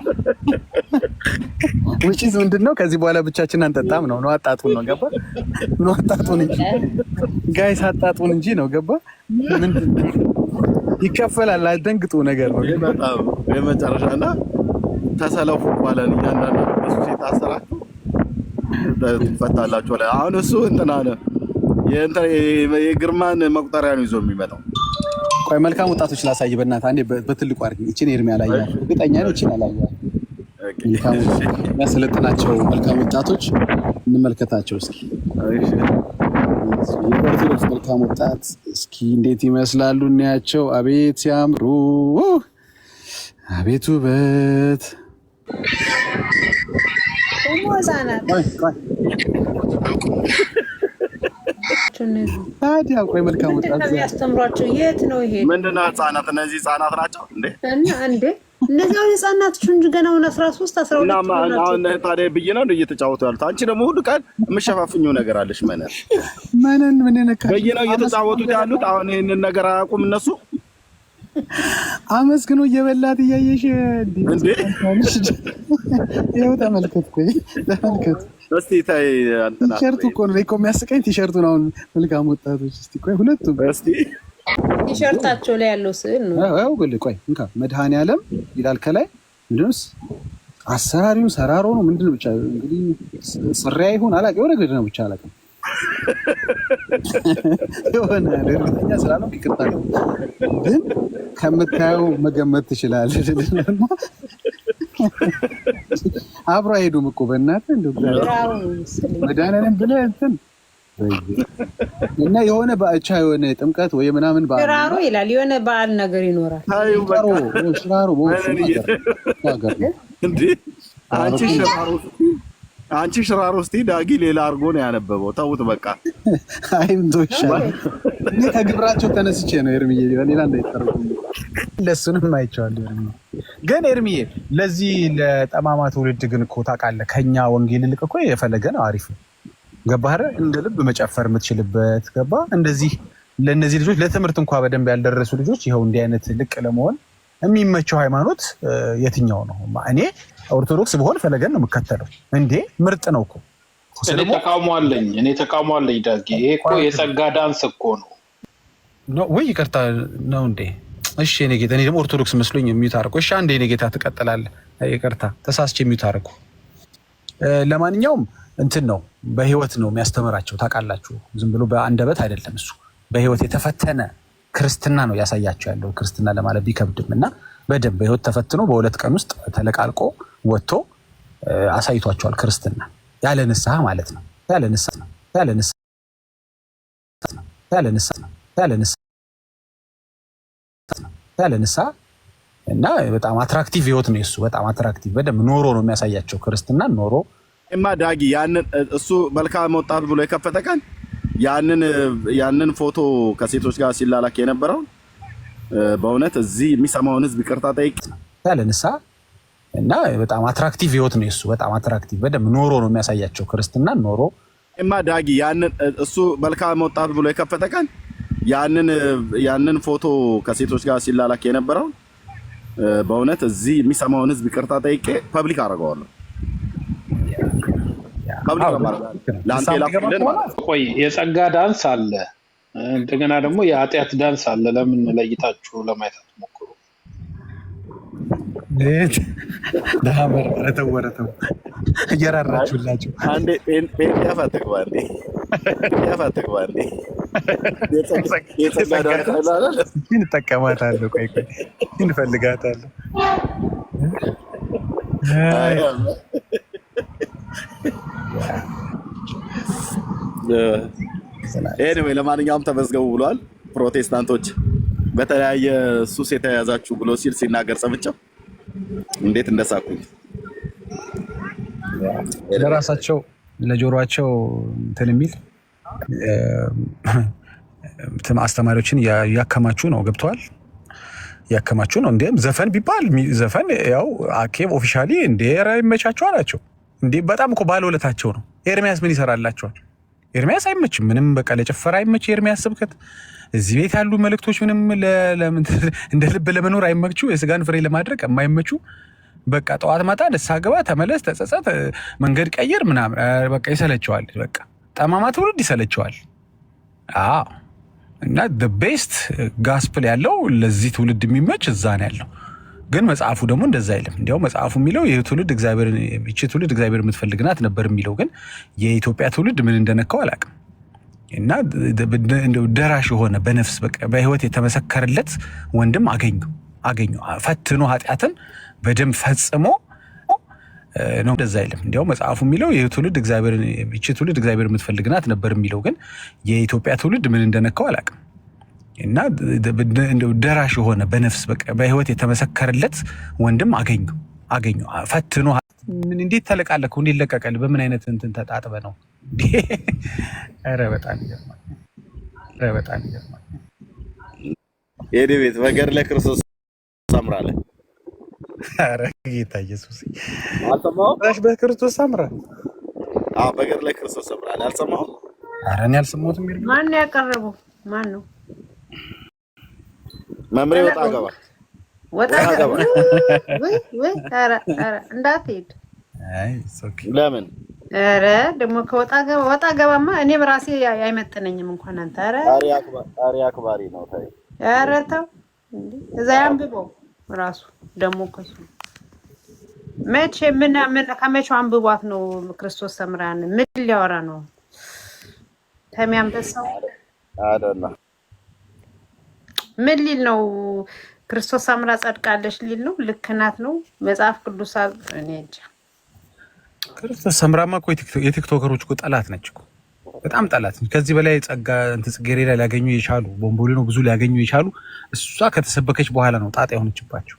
ውጪስ ምንድነው? ከዚህ በኋላ ብቻችን አንጠጣም ነው አጣጡን ነው ገባ? ነው አጣጡን እንጂ ጋይስ አጣጡን እንጂ ነው ገባ? ምንድነው ይከፈላል። አልደንግጡ ነገር ነው በጣም የመጨረሻና ተሰለፉ ባለን እያንዳንዱ እሱ ሲታሰራችሁ ትፈታላችሁ። አሁን እሱ እንትና ነው የግርማን መቁጠሪያ ነው ይዞ የሚመጣው። ቆይ መልካም ወጣቶች ላሳይ በእናትህ አንዴ በትልቁ አድርግ። እቺን ኤርሚያ ላይ ያለ እርግጠኛ ነኝ እቺን አላየኋትም። መልካም ያሰለጥናቸው መልካም ወጣቶች እንመልከታቸው እስኪ። እሺ የኦርቶዶክስ መልካም ወጣት እስኪ እንዴት ይመስላሉ እናያቸው። አቤት ሲያምሩ፣ አቤት ውበት። ታዲያ ቆይ መልካም ወጣት የሚያስተምሯቸው የት ነው? ይሄ ምንድነው? ህጻናት እነዚህ ህጻናት ናቸው እንዴ? እንዴ እነዚህ ህጻናት እንጂ ገና 13 12 አሁን ታዲያ ብዬ ነው እየተጫወቱ ያሉት። አንቺ ደግሞ ሁሉ ቀን የምሸፋፍኘው ነገር አለሽ። ምን ነካ ብዬ ነው እየተጫወቱት ያሉት። አሁን ይሄንን ነገር አያውቁም እነሱ። አመስግኖ እየበላት እያየሽ እንዴ? ይኸው ተመልከት፣ ተመልከት እስቲ ታይ አንተና ቲሸርቱ እኮ ነው የሚያስቀኝ። ቲሸርቱን አሁን መልካም ወጣቶች እስቲ ቆይ ሁለቱም እስቲ ቲሸርታቸው ላይ ያለው ስዕል ነው። አዎ ቆይ እንካ መድኃኒዓለም ይላል ከላይ። ምንድነው አሰራሪው ሰራሮ ነው ምንድነው? ብቻ እንግዲህ ስሪያ ይሁን አላውቅም፣ የሆነ ነገር ነው ብቻ አላውቅም። የሆነ እርግጠኛ ስላልሆንኩ ይቅርታ ነው፣ ግን ከምታየው መገመት ትችላለህ። አብሮ አይሄዱም እኮ በእናትህ እንደው መድኃኒዓለም ብለህ እንትን እና የሆነ ባቻ የሆነ ጥምቀት ወይ ምናምን በዓል ሽራሮ ይላል። የሆነ በዓል ነገር ይኖራል። ሽራሮ እንዴ አንቺ ሽራሮ እስቲ ዳጊ ሌላ አድርጎ ነው ያነበበው። ተውት በቃ። አይምቶሻል። እኔ ከግብራቸው ተነስቼ ነው ኤርሚዬ፣ ሌላ እንዳይጠርቁ ለሱንም አይቼዋለሁ። ግን ኤርሚዬ ለዚህ ለጠማማ ትውልድ ግን እኮ ታውቃለህ ከኛ ወንጌል ይልቅ እኮ የፈለገ ነው አሪፍ ነው። ገባህ አይደል? እንደ ልብ መጨፈር የምትችልበት ገባ። እንደዚህ ለእነዚህ ልጆች ለትምህርት እንኳን በደንብ ያልደረሱ ልጆች ይኸው እንዲህ አይነት ልቅ ለመሆን የሚመቸው ሃይማኖት የትኛው ነው? እኔ ኦርቶዶክስ ብሆን ፈለገን ነው የምከተለው። እንዴ ምርጥ ነው እኮ። እኔ ተቃውሞ አለኝ ዳጊ። ይሄ እኮ የጸጋ ዳንስ እኮ ነው ወይ? ይቅርታ ነው እንዴ? እሺ እኔ ጌታ፣ እኔ ደግሞ ኦርቶዶክስ መስሎኝ የሚዩት አደረኩ። እሺ አንዴ እኔ ጌታ ትቀጥላለህ። ይቅርታ ተሳስቼ የሚዩት አደረኩ። ለማንኛውም እንትን ነው በህይወት ነው የሚያስተምራቸው ታውቃላችሁ። ዝም ብሎ በአንደበት አይደለም። እሱ በህይወት የተፈተነ ክርስትና ነው ያሳያቸው ያለው። ክርስትና ለማለት ቢከብድም እና በደንብ በህይወት ተፈትኖ በሁለት ቀን ውስጥ ተለቃልቆ ወጥቶ አሳይቷቸዋል። ክርስትና ያለ ንስሐ ማለት ነው። ያለ ንስሐ እና በጣም አትራክቲቭ ህይወት ነው የሱ። በጣም አትራክቲቭ በደንብ ኖሮ ነው የሚያሳያቸው ክርስትና ኖሮ እማ ዳጊ ያንን እሱ መልካም ወጣት ብሎ የከፈተ ቀን ያንን ፎቶ ከሴቶች ጋር ሲላላክ የነበረው በእውነት እዚህ የሚሰማውን ህዝብ ይቅርታ ጠይቅ ያለ ንስሐ እና በጣም አትራክቲቭ ህይወት ነው የሱ። በጣም አትራክቲቭ በደንብ ኖሮ ነው የሚያሳያቸው ክርስትና ኖሮ እማ ዳጊ ያንን እሱ መልካም ወጣት ብሎ የከፈተ ቀን ያንን ፎቶ ከሴቶች ጋር ሲላላክ የነበረው በእውነት እዚህ የሚሰማውን ህዝብ ይቅርታ ጠይቄ ፐብሊክ አደርገዋለሁ። ቆይ የጸጋ ዳንስ አለ፣ እንደገና ደግሞ የኃጢአት ዳንስ አለ። ለምን ለይታችሁ ለማየት አትሞክሩ? ወረተው እየራራችሁላችሁ አንዴ ጴንጤ ያፋትግባ እንዴ የጸጋ ዳንስ አለ። እንጠቀማታለሁ። ቆይ እንፈልጋታለሁ። ኤኒዌይ ለማንኛውም ተመዝገቡ ብሏል። ፕሮቴስታንቶች በተለያየ ሱስ የተያዛችሁ ብሎ ሲናገር ሰምቼው እንዴት እንደሳኩኝ። ለራሳቸው ለጆሮአቸው እንትን የሚል አስተማሪዎችን ያከማቹ ነው። ገብተዋል። ያከማቹ ነው። እንዴም ዘፈን ቢባል ዘፈን ያው አኬብ ኦፊሻሊ እንዴ ይመቻቸው አላቸው። እንዴ በጣም እኮ ባለውለታቸው ነው። ኤርሚያስ ምን ይሰራላቸዋል? ኤርሚያስ አይመችም ምንም። በቃ ለጭፈራ አይመች። ኤርሚያስ ስብከት እዚህ ቤት ያሉ መልእክቶች ምንም እንደ ልብ ለመኖር አይመቹ፣ የስጋን ፍሬ ለማድረግ የማይመቹ በቃ ጠዋት ማታ ንስሐ ግባ፣ ተመለስ፣ ተጸጸት፣ መንገድ ቀይር ምናምን በቃ ይሰለቸዋል። በቃ ጠማማ ትውልድ ይሰለቸዋል። አዎ እና ቤስት ጋስፕል ያለው ለዚህ ትውልድ የሚመች እዛ ነው ያለው። ግን መጽሐፉ ደግሞ እንደዛ አይልም። እንዲያው መጽሐፉ የሚለው ይህ ትውልድ እግዚአብሔርን ይቺ ትውልድ እግዚአብሔር የምትፈልግ ናት ነበር የሚለው። ግን የኢትዮጵያ ትውልድ ምን እንደነካው አላውቅም። እና እንደው ደራሽ የሆነ በነፍስ በህይወት የተመሰከረለት ወንድም አገኙ ፈትኖ ኃጢአትን በደም ፈጽሞ ነው። እንደዛ አይልም። እንዲያው መጽሐፉ የሚለው ይህ ትውልድ እግዚአብሔርን ይቺ ትውልድ እግዚአብሔር የምትፈልግ ናት ነበር የሚለው። ግን የኢትዮጵያ ትውልድ ምን እንደነካው አላውቅም። እና እንደው ደራሽ የሆነ በነፍስ በህይወት የተመሰከረለት ወንድም አገኙ ፈትኖ ምን እንዴት ተለቃለከው? እንዴት ለቀቀል? በምን አይነት እንትን ተጣጥበ ነው? ኧረ በጣም ይገርማል። የኔ ቤት በገድለ ክርስቶስ ሰምራለ። ኧረ ጌታ ኢየሱስ አልሰማሁም። በክርስቶስ ሰምራ። አዎ በገድለ ክርስቶስ ሰምራለ። አልሰማሁም። ኧረ እኔ አልሰማሁትም። ማን ያቀረበው? ማን ነው? መምሬ ወጣ ገባ ወይ ኧረ እንዳትሄድ። አይ ለምን? ኧረ ደግሞ ወጣ ገባማ እኔ በራሴ አይመጥነኝም እንኳን አንተ። ኧረ አክባሪ ነው። ታይ ኧረ ተው እንዴ! እዛ ያንብበው ራሱ ደግሞ ከሱ መቼ ምን ከመቼው አንብቧት ነው ክርስቶስ ሰምራን ምን ሊያወራ ነው? ተሚያንበሳው አይደለም ምን ሊል ነው? ክርስቶስ ሰምራ ጸድቃለች ሊል ነው? ልክ ናት ነው መጽሐፍ ቅዱስ እኔ እንጃ። ክርስቶስ ሰምራማ እኮ የቲክቶከሮች እኮ ጠላት ነች እኮ፣ በጣም ጠላት ነች። ከዚህ በላይ ጸጋ ጽጌረዳ ሊያገኙ የቻሉ ቦምቦሊኖ ብዙ ሊያገኙ የቻሉ እሷ ከተሰበከች በኋላ ነው ጣጣ የሆነችባቸው።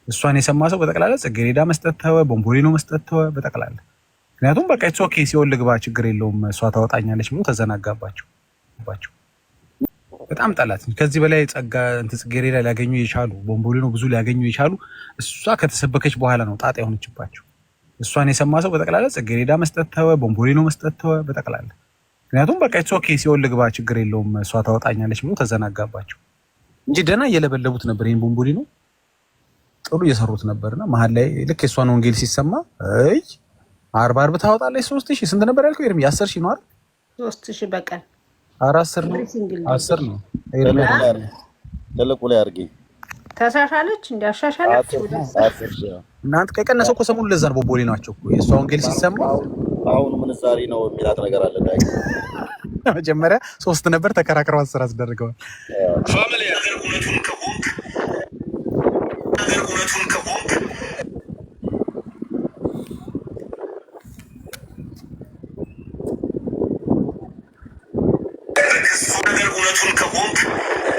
እሷን የሰማ ሰው በጠቅላላ ጽጌረዳ መስጠት ተወ፣ ቦምቦሊኖ መስጠት ተወ በጠቅላላ። ምክንያቱም በቃ ኢትስ ኦኬ ሲኦል ልግባ ችግር የለውም እሷ ታወጣኛለች ብሎ ተዘናጋባቸው። በጣም ጠላት ነች። ከዚህ በላይ ጸጋ ጽጌረዳ ሊያገኙ የቻሉ ቦምቦሊኖ ብዙ ሊያገኙ የቻሉ እሷ ከተሰበከች በኋላ ነው ጣጣ የሆነችባቸው። እሷን የሰማ ሰው በጠቅላላ ጽጌረዳ መስጠት ተወ፣ ቦምቦሊኖ መስጠት ተወ በጠቅላላ። ምክንያቱም በቃ ኢትስ ኦኬ ሲኦል ልግባ ችግር የለውም እሷ ታወጣኛለች ብሎ ተዘናጋባቸው እንጂ ደህና እየለበለቡት ነበር። ይሄን ቦምቦሊኖ ጥሩ እየሰሩት ነበርና መሀል ላይ ልክ የእሷን ወንጌል ሲሰማ አይ 40 ታወጣለች 3000 ስንት ነበር ያልከው? ኤርሚ 10000 ነው አይደል? 3000 በቀን 10 ነው 10 ነው። ኤርሚ ለለቁ ላይ አርጊ ተሻሻለች እንዲያሻሻለች እናንተ ከቀነሰው እኮ ሰሞኑን ለዛ ነው ቦምቦሊኖ ናቸው እኮ የእሷ ወንጌል ሲሰማ አሁን ምን ዛሬ ነው የሚላት ነገር አለ። መጀመሪያ 3 ነበር ተከራክረው 10 አስደርገዋል። ፋሚሊ አገር እውነቱን ከሆንክ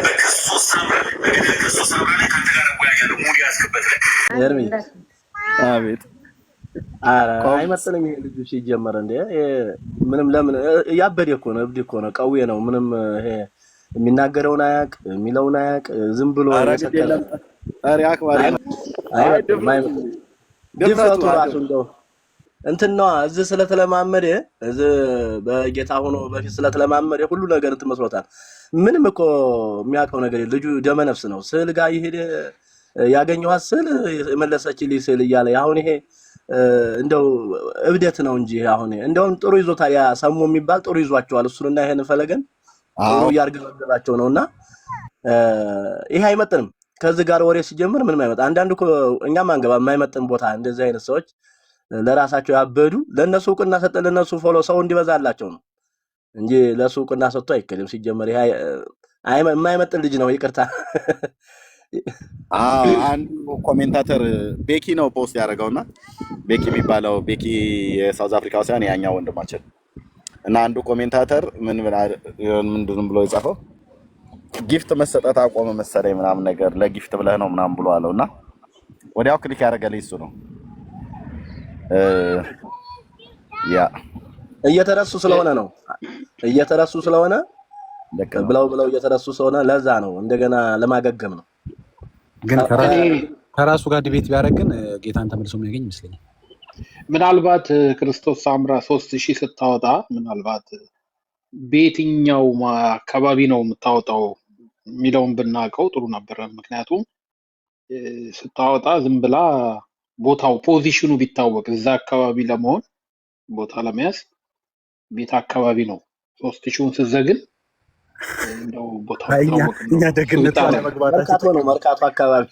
በክርስቶስ ሰምራ ላይ ካንተ ጋር ያለው ሙሉ ያስከበት ኤርሚ አቤት። አይመስልም ይሄ ልጅ ሲጀመር እንደ ምንም ለምን ያበደ እኮ ነው፣ እብድ እኮ ነው፣ ቀውዬ ነው። ምንም ይሄ የሚናገረውን አያቅ የሚለውን አያቅ ዝም ብሎ ያሰከረ። ኧረ አክባሪ ድፍረቱ ራሱ እንደው እንትን ነው። እዚህ ስለተለማመደ እዚህ በጌታ ሆኖ በፊት ስለተለማመደ ሁሉ ነገር እንትን መስሎታል። ምንም እኮ የሚያውቀው ነገር የለም። ልጁ ደመነፍስ ነው። ስዕል ጋር ይሄድ ያገኘኋት ስዕል የመለሰችልኝ ስዕል እያለ አሁን ይሄ እንደው እብደት ነው እንጂ አሁን እንደውም ጥሩ ይዞታል። ያ ሰሙ የሚባል ጥሩ ይዟቸዋል። እሱንና ይሄን ፈለገን ጥሩ ያርገበገባቸው ነውና ይሄ አይመጥንም። ከዚህ ጋር ወሬ ሲጀምር ምንም አይመጣ። አንዳንድ እኮ እኛም አንገባ የማይመጥን ቦታ እንደዚህ አይነት ሰዎች ለራሳቸው ያበዱ ለነሱ እውቅና ሰጠ ለነሱ ፎሎ ሰው እንዲበዛላቸው ነው እንጂ ለሱ እውቅና ሰጥቶ አይከለም። ሲጀመር ይሄ የማይመጥን ልጅ ነው። ይቅርታ አንዱ ኮሜንታተር ቤኪ ነው ፖስት ያደረገውና ቤኪ የሚባለው ቤኪ የሳውዝ አፍሪካ ሳይሆን ያኛው ወንድማችን እና አንዱ ኮሜንታተር ምንድን ብሎ የጻፈው ጊፍት መሰጠት አቆመ መሰለኝ ምናምን ነገር ለጊፍት ብለህ ነው ምናምን ብሎ አለውና ወዲያው ክሊክ ያደረገልኝ እሱ ነው። ያ እየተረሱ ስለሆነ ነው ብለው እየተረሱ ስለሆነ ለዛ ነው እንደገና ለማገገም ነው። ግን ከራሱ ጋር ዲቤት ቢያደርግ ግን ጌታን ተመልሶ የሚያገኝ ይመስለኛል። ምናልባት ክርስቶስ ሰምራ 3000 ስታወጣ ምናልባት በየትኛው አካባቢ ነው የምታወጣው የሚለውን ብናውቀው ጥሩ ነበር። ምክንያቱም ስታወጣ ዝም ብላ ቦታው ፖዚሽኑ ቢታወቅ እዛ አካባቢ ለመሆን ቦታ ለመያዝ ቤት አካባቢ ነው 3000ን ስዘግን እንደው ቦታው ታወቅ ነው። እኛ ደግነቱ መርካቶ ነው መርካቶ አካባቢ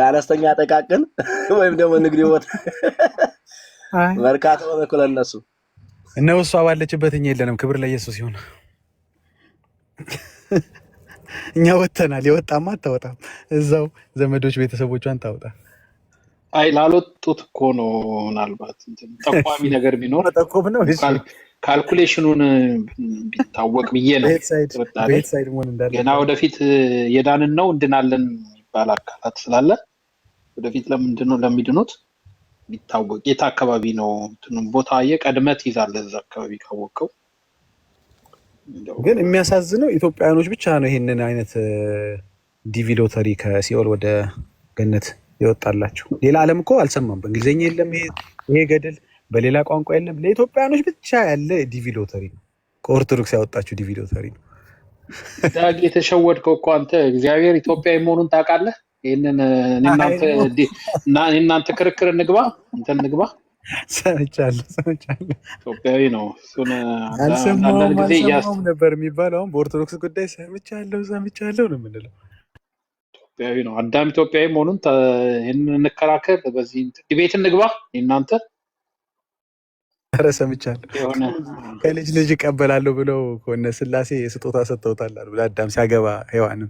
አነስተኛ ጠቃቅን ወይም ደግሞ ንግድ ቦታ መርካቶ ነው እኮ ለነሱ እነሱ እሷ ባለችበት እኛ የለንም። ክብር ለኢየሱስ ይሁን። እኛ ወተናል። የወጣማ አታወጣም። እዛው ዘመዶች ቤተሰቦቿን ታወጣ። አይ ላልወጡት እኮ ነው። ምናልባት ጠቋሚ ነገር ቢኖር ጠቆም ነው። ካልኩሌሽኑን ቢታወቅ ብዬ ነው። ገና ወደፊት የዳንን ነው እንድናለን የሚባል አካላት ስላለ ወደፊት ለምንድን ነው ለሚድኑት ቢታወቅ የት አካባቢ ነው ቦታ የቀድመት ይዛለ እዛ አካባቢ ካወቀው። ግን የሚያሳዝነው ኢትዮጵያውያኖች ብቻ ነው ይሄንን አይነት ዲቪ ሎተሪ ከሲኦል ወደ ገነት ይወጣላችሁ። ሌላ ዓለም እኮ አልሰማም። በእንግሊዝኛ የለም ይሄ ገደል፣ በሌላ ቋንቋ የለም። ለኢትዮጵያውያኖች ብቻ ያለ ዲቪ ሎተሪ ነው። ከኦርቶዶክስ ያወጣችሁ ዲቪ ሎተሪ ነው። ዳግ የተሸወድከው እኮ አንተ። እግዚአብሔር ኢትዮጵያዊ መሆኑን ታውቃለህ። ይሄንን እናንተ ክርክር እንግባ እንግባ። ሰምቻለሁ። ኢትዮጵያዊ ነው። እሱን አልሰማሁም ነበር የሚባለው። አሁን በኦርቶዶክስ ጉዳይ ሰምቻለሁ ነው የምንለው። ኢትዮጵያዊ ነው። አዳም ኢትዮጵያዊ መሆኑን ይሄንን እንከራከር። በዚህ ዲቤት እንግባ። እናንተ ኧረ ሰምቻለሁ። ከልጅ ልጅ እቀበላለሁ ብለው ከሆነ ስላሴ ስጦታ ሰጥተውታል አሉ ለአዳም ሲያገባ ሔዋንን።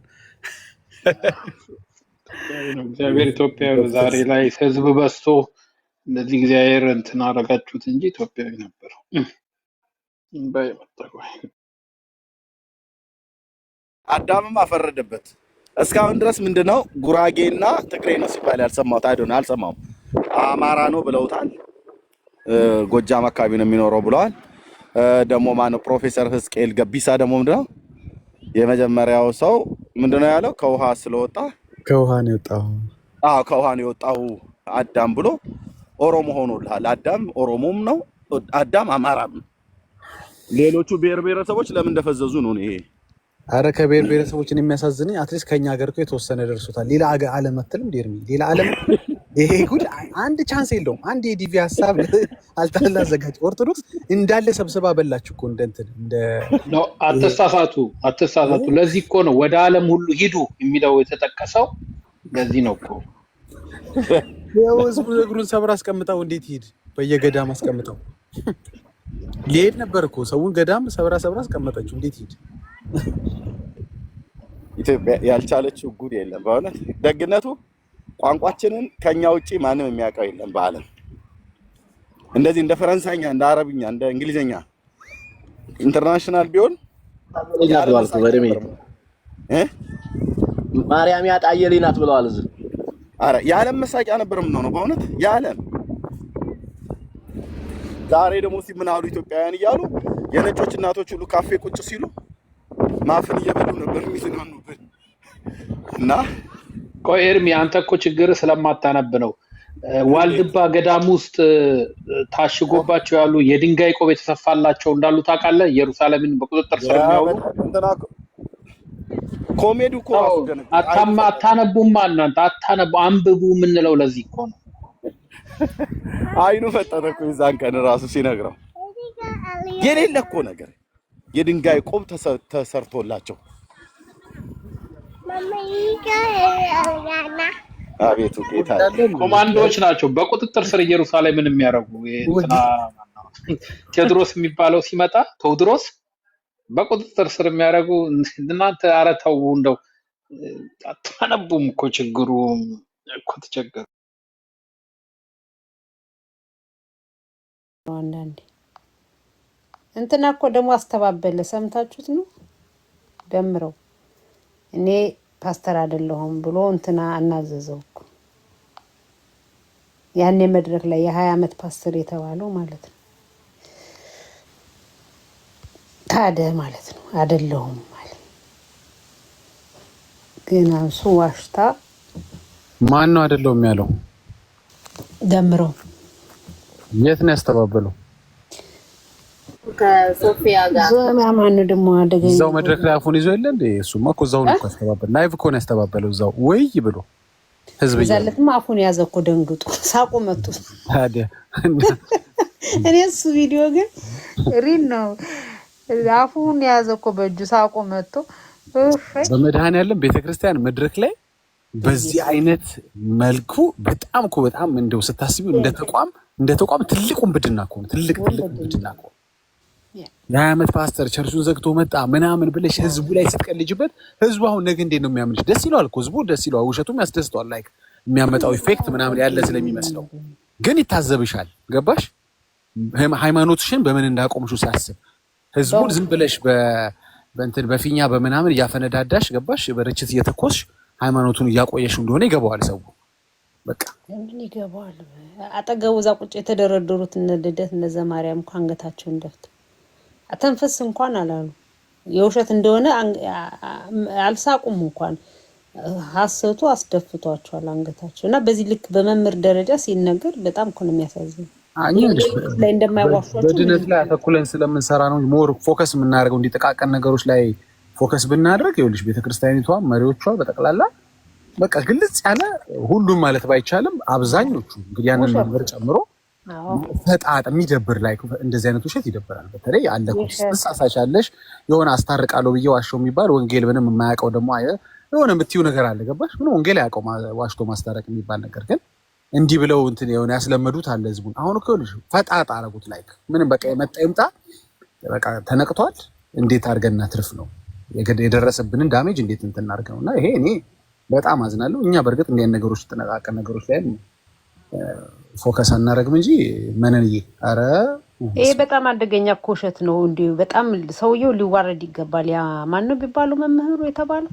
እግዚአብሔር ኢትዮጵያዊ ዛሬ ላይ ህዝብ በዝቶ እንደዚህ እግዚአብሔር እንትን አደረጋችሁት እንጂ ኢትዮጵያዊ ነበር። አዳምም አፈረደበት። እስካሁን ድረስ ምንድነው ጉራጌና ትግሬ ነው ሲባል ያልሰማሁት አልሰማሁም። አማራ ነው ብለውታል። ጎጃም አካባቢ ነው የሚኖረው ብለዋል። ደግሞ ማነው ፕሮፌሰር ህዝቅኤል ገቢሳ ደግሞ ምንድነው የመጀመሪያው ሰው ምንድነው ያለው ከውሃ ስለወጣ ከውሃ ነው የወጣው። ከውሃ ነው የወጣው አዳም ብሎ ኦሮሞ ሆኖልሃል። አዳም ኦሮሞም ነው፣ አዳም አማራም ነው። ሌሎቹ ብሔር ብሔረሰቦች ለምን እንደፈዘዙ ነው ይሄ። አረ ከብሔር ብሔረሰቦችን የሚያሳዝነኝ አትሊስት ከኛ ሀገር እኮ የተወሰነ ደርሶታል። ሌላ ዓለም አትልም ዴርሚ ሌላ ዓለም ይሄ ጉድ አንድ ቻንስ የለውም። አንድ የዲቪ ሀሳብ አልታላ አዘጋጅ ኦርቶዶክስ እንዳለ ሰብስባ በላችሁ እኮ እንደ ነው። አትሳሳቱ። ለዚህ እኮ ነው ወደ ዓለም ሁሉ ሂዱ የሚለው የተጠቀሰው። ለዚህ ነው እኮ ያው ህዝቡ እግሩን ሰብራ አስቀምጠው እንዴት ይሄድ? በየገዳም አስቀምጠው ሊሄድ ነበር እኮ ሰውን ገዳም ሰብራ አስቀመጠችው። እንዴት ይሄድ? ኢትዮጵያ ያልቻለችው ጉድ የለም። በእውነት ደግነቱ ቋንቋችንን ከኛ ውጪ ማንም የሚያውቀው የለም በዓለም። እንደዚህ እንደ ፈረንሳይኛ፣ እንደ አረብኛ፣ እንደ እንግሊዘኛ ኢንተርናሽናል ቢሆን ማርያም ያጣየልኝ ናት ብለዋል እዚህ። አረ የዓለም መሳቂያ ነበር የምንሆነው በእውነት የዓለም። ዛሬ ደግሞ ምን አሉ ኢትዮጵያውያን እያሉ የነጮች እናቶች ሁሉ ካፌ ቁጭ ሲሉ ማፍን እየበሉ ነበር የሚዝናኑብን። እና ቆይ ኤርሚ አንተ እኮ ችግር ስለማታነብ ነው። ዋልድባ ገዳም ውስጥ ታሽጎባቸው ያሉ የድንጋይ ቆብ የተሰፋላቸው እንዳሉ ታውቃለህ? ኢየሩሳሌምን በቁጥጥር ስር የሚያውሉ ኮሜዲ እኮ አታነቡም። እናንተ አታነቡ አንብቡ የምንለው ለዚህ እኮ ነው። አይኑ ፈጠጠ እኮ የዛን ቀን ራሱ ሲነግረው የሌለ እኮ ነገር የድንጋይ ቆብ ተሰርቶላቸው። አቤቱ ጌታ ኮማንዶዎች ናቸው በቁጥጥር ስር ኢየሩሳሌምን የሚያረጉ። ቴዎድሮስ የሚባለው ሲመጣ ቴዎድሮስ በቁጥጥር ስር የሚያረጉ እናንተ ኧረ ተው እንደው አታነቡም እኮ ችግሩ እኮ ተቸገሩ። አንዳንዴ እንትና እኮ ደግሞ አስተባበለ። ሰምታችሁት ነው ደምረው እኔ ፓስተር አይደለሁም ብሎ እንትና አናዘዘው እኮ ያኔ መድረክ ላይ የ20 ዓመት ፓስተር የተባለው ማለት ነው። ታዲያ ማለት ነው አይደለሁም ማለት ግን አንሱ ዋሽታ ማን ነው አይደለሁም ያለው? ደምረው የት ነው ያስተባበለው? ከሶፊያ ጋር ማን ነው ደግሞ አደገኝ እዛው መድረክ ላይ አፉን ይዞ የለ እንዴ? እሱማ እኮ እዛው ነው ያስተባበለው። ላይቭ እኮ ነው ያስተባበለው እዛው ወይ ብሎ ህዝብ እዛለትም አፉን ያዘ እኮ ደንግጦ ሳቁ መጡ። ታዲያ እኔ እሱ ቪዲዮ ግን ሪል ነው። አፉን ያዘ እኮ በእጁ ሳቁ መጡ። በመድኃኔዓለም ቤተክርስቲያን መድረክ ላይ በዚህ አይነት መልኩ በጣም እንደው ስታስቢው እንደ ተቋም ትልቅ ውንብድና እኮ ነው። ትልቅ ውንብድና እኮ የዓመት ፓስተር ቸርቹን ዘግቶ መጣ ምናምን ብለሽ ህዝቡ ላይ ስትቀልጅበት ህዝቡ አሁን ነገ እንዴት ነው የሚያምንሽ? ደስ ይለዋል እኮ ህዝቡ ደስ ይለዋል። ውሸቱም ያስደስተዋል። ላይክ የሚያመጣው ኢፌክት ምናምን ያለ ስለሚመስለው ግን ይታዘብሻል። ገባሽ? ሃይማኖትሽን በምን እንዳቆምሽው ሲያስብ ህዝቡን ዝም ብለሽ በእንትን በፊኛ በምናምን እያፈነዳዳሽ ገባሽ? በርችት እየተኮስሽ ሃይማኖቱን እያቆየሽ እንደሆነ ይገባዋል ሰው። በቃ ምን ይገባዋል? አጠገቡ እዛ ቁጭ የተደረደሩት እነ ልደት እነ ዘማርያም እኮ አንገታቸውን ደፍተው አተንፈስ እንኳን አላሉ። የውሸት እንደሆነ አልሳቁም እንኳን ሐሰቱ አስደፍቷቸዋል አንገታቸው። እና በዚህ ልክ በመምህር ደረጃ ሲነገር በጣም እኮ ነው የሚያሳዝነው። ላይ እንደማይዋሿቸው በድነት ላይ አተኩለን ስለምንሰራ ነው ሞር ፎከስ የምናደርገው። እንዲጠቃቀን ነገሮች ላይ ፎከስ ብናደርግ ይኸውልሽ ቤተክርስቲያኒቷ መሪዎቿ በጠቅላላ በቃ ግልጽ ያለ ሁሉም ማለት ባይቻልም አብዛኞቹ እንግዲህ ያንን ነገር ጨምሮ ፈጣጥ የሚደብር ላይ እንደዚህ አይነት ውሸት ይደብራል። በተለይ አለኩስ ተሳሳቻለሽ የሆነ አስታርቃለሁ ብዬ ዋሽው የሚባል ወንጌል ምንም የማያውቀው ደግሞ የሆነ የምትይው ነገር አለ። ገባሽ? ምን ወንጌል ያውቀው ዋሽቶ ማስታረቅ የሚባል ነገር ግን እንዲህ ብለው እንትን የሆነ ያስለመዱት አለ ህዝቡን። አሁን እኮ ልጅ ፈጣጣ አረጉት። ላይክ ምንም በቃ የመጣ ይምጣ በቃ ተነቅቷል። እንዴት አድርገን እናትርፍ ነው የደረሰብንን ዳሜጅ እንዴት እንትን እናድርገው። እና ይሄ እኔ በጣም አዝናለሁ። እኛ በእርግጥ እንዲህ አይነት ነገሮች ተነቃቀን ነገሮች ላይ ፎከስ አናደርግም እንጂ መነንዬ ኧረ ይሄ በጣም አደገኛ ኮሸት ነው። እንዲሁ በጣም ሰውየው ሊዋረድ ይገባል። ያ ማን ነው ቢባለው መምህሩ የተባለው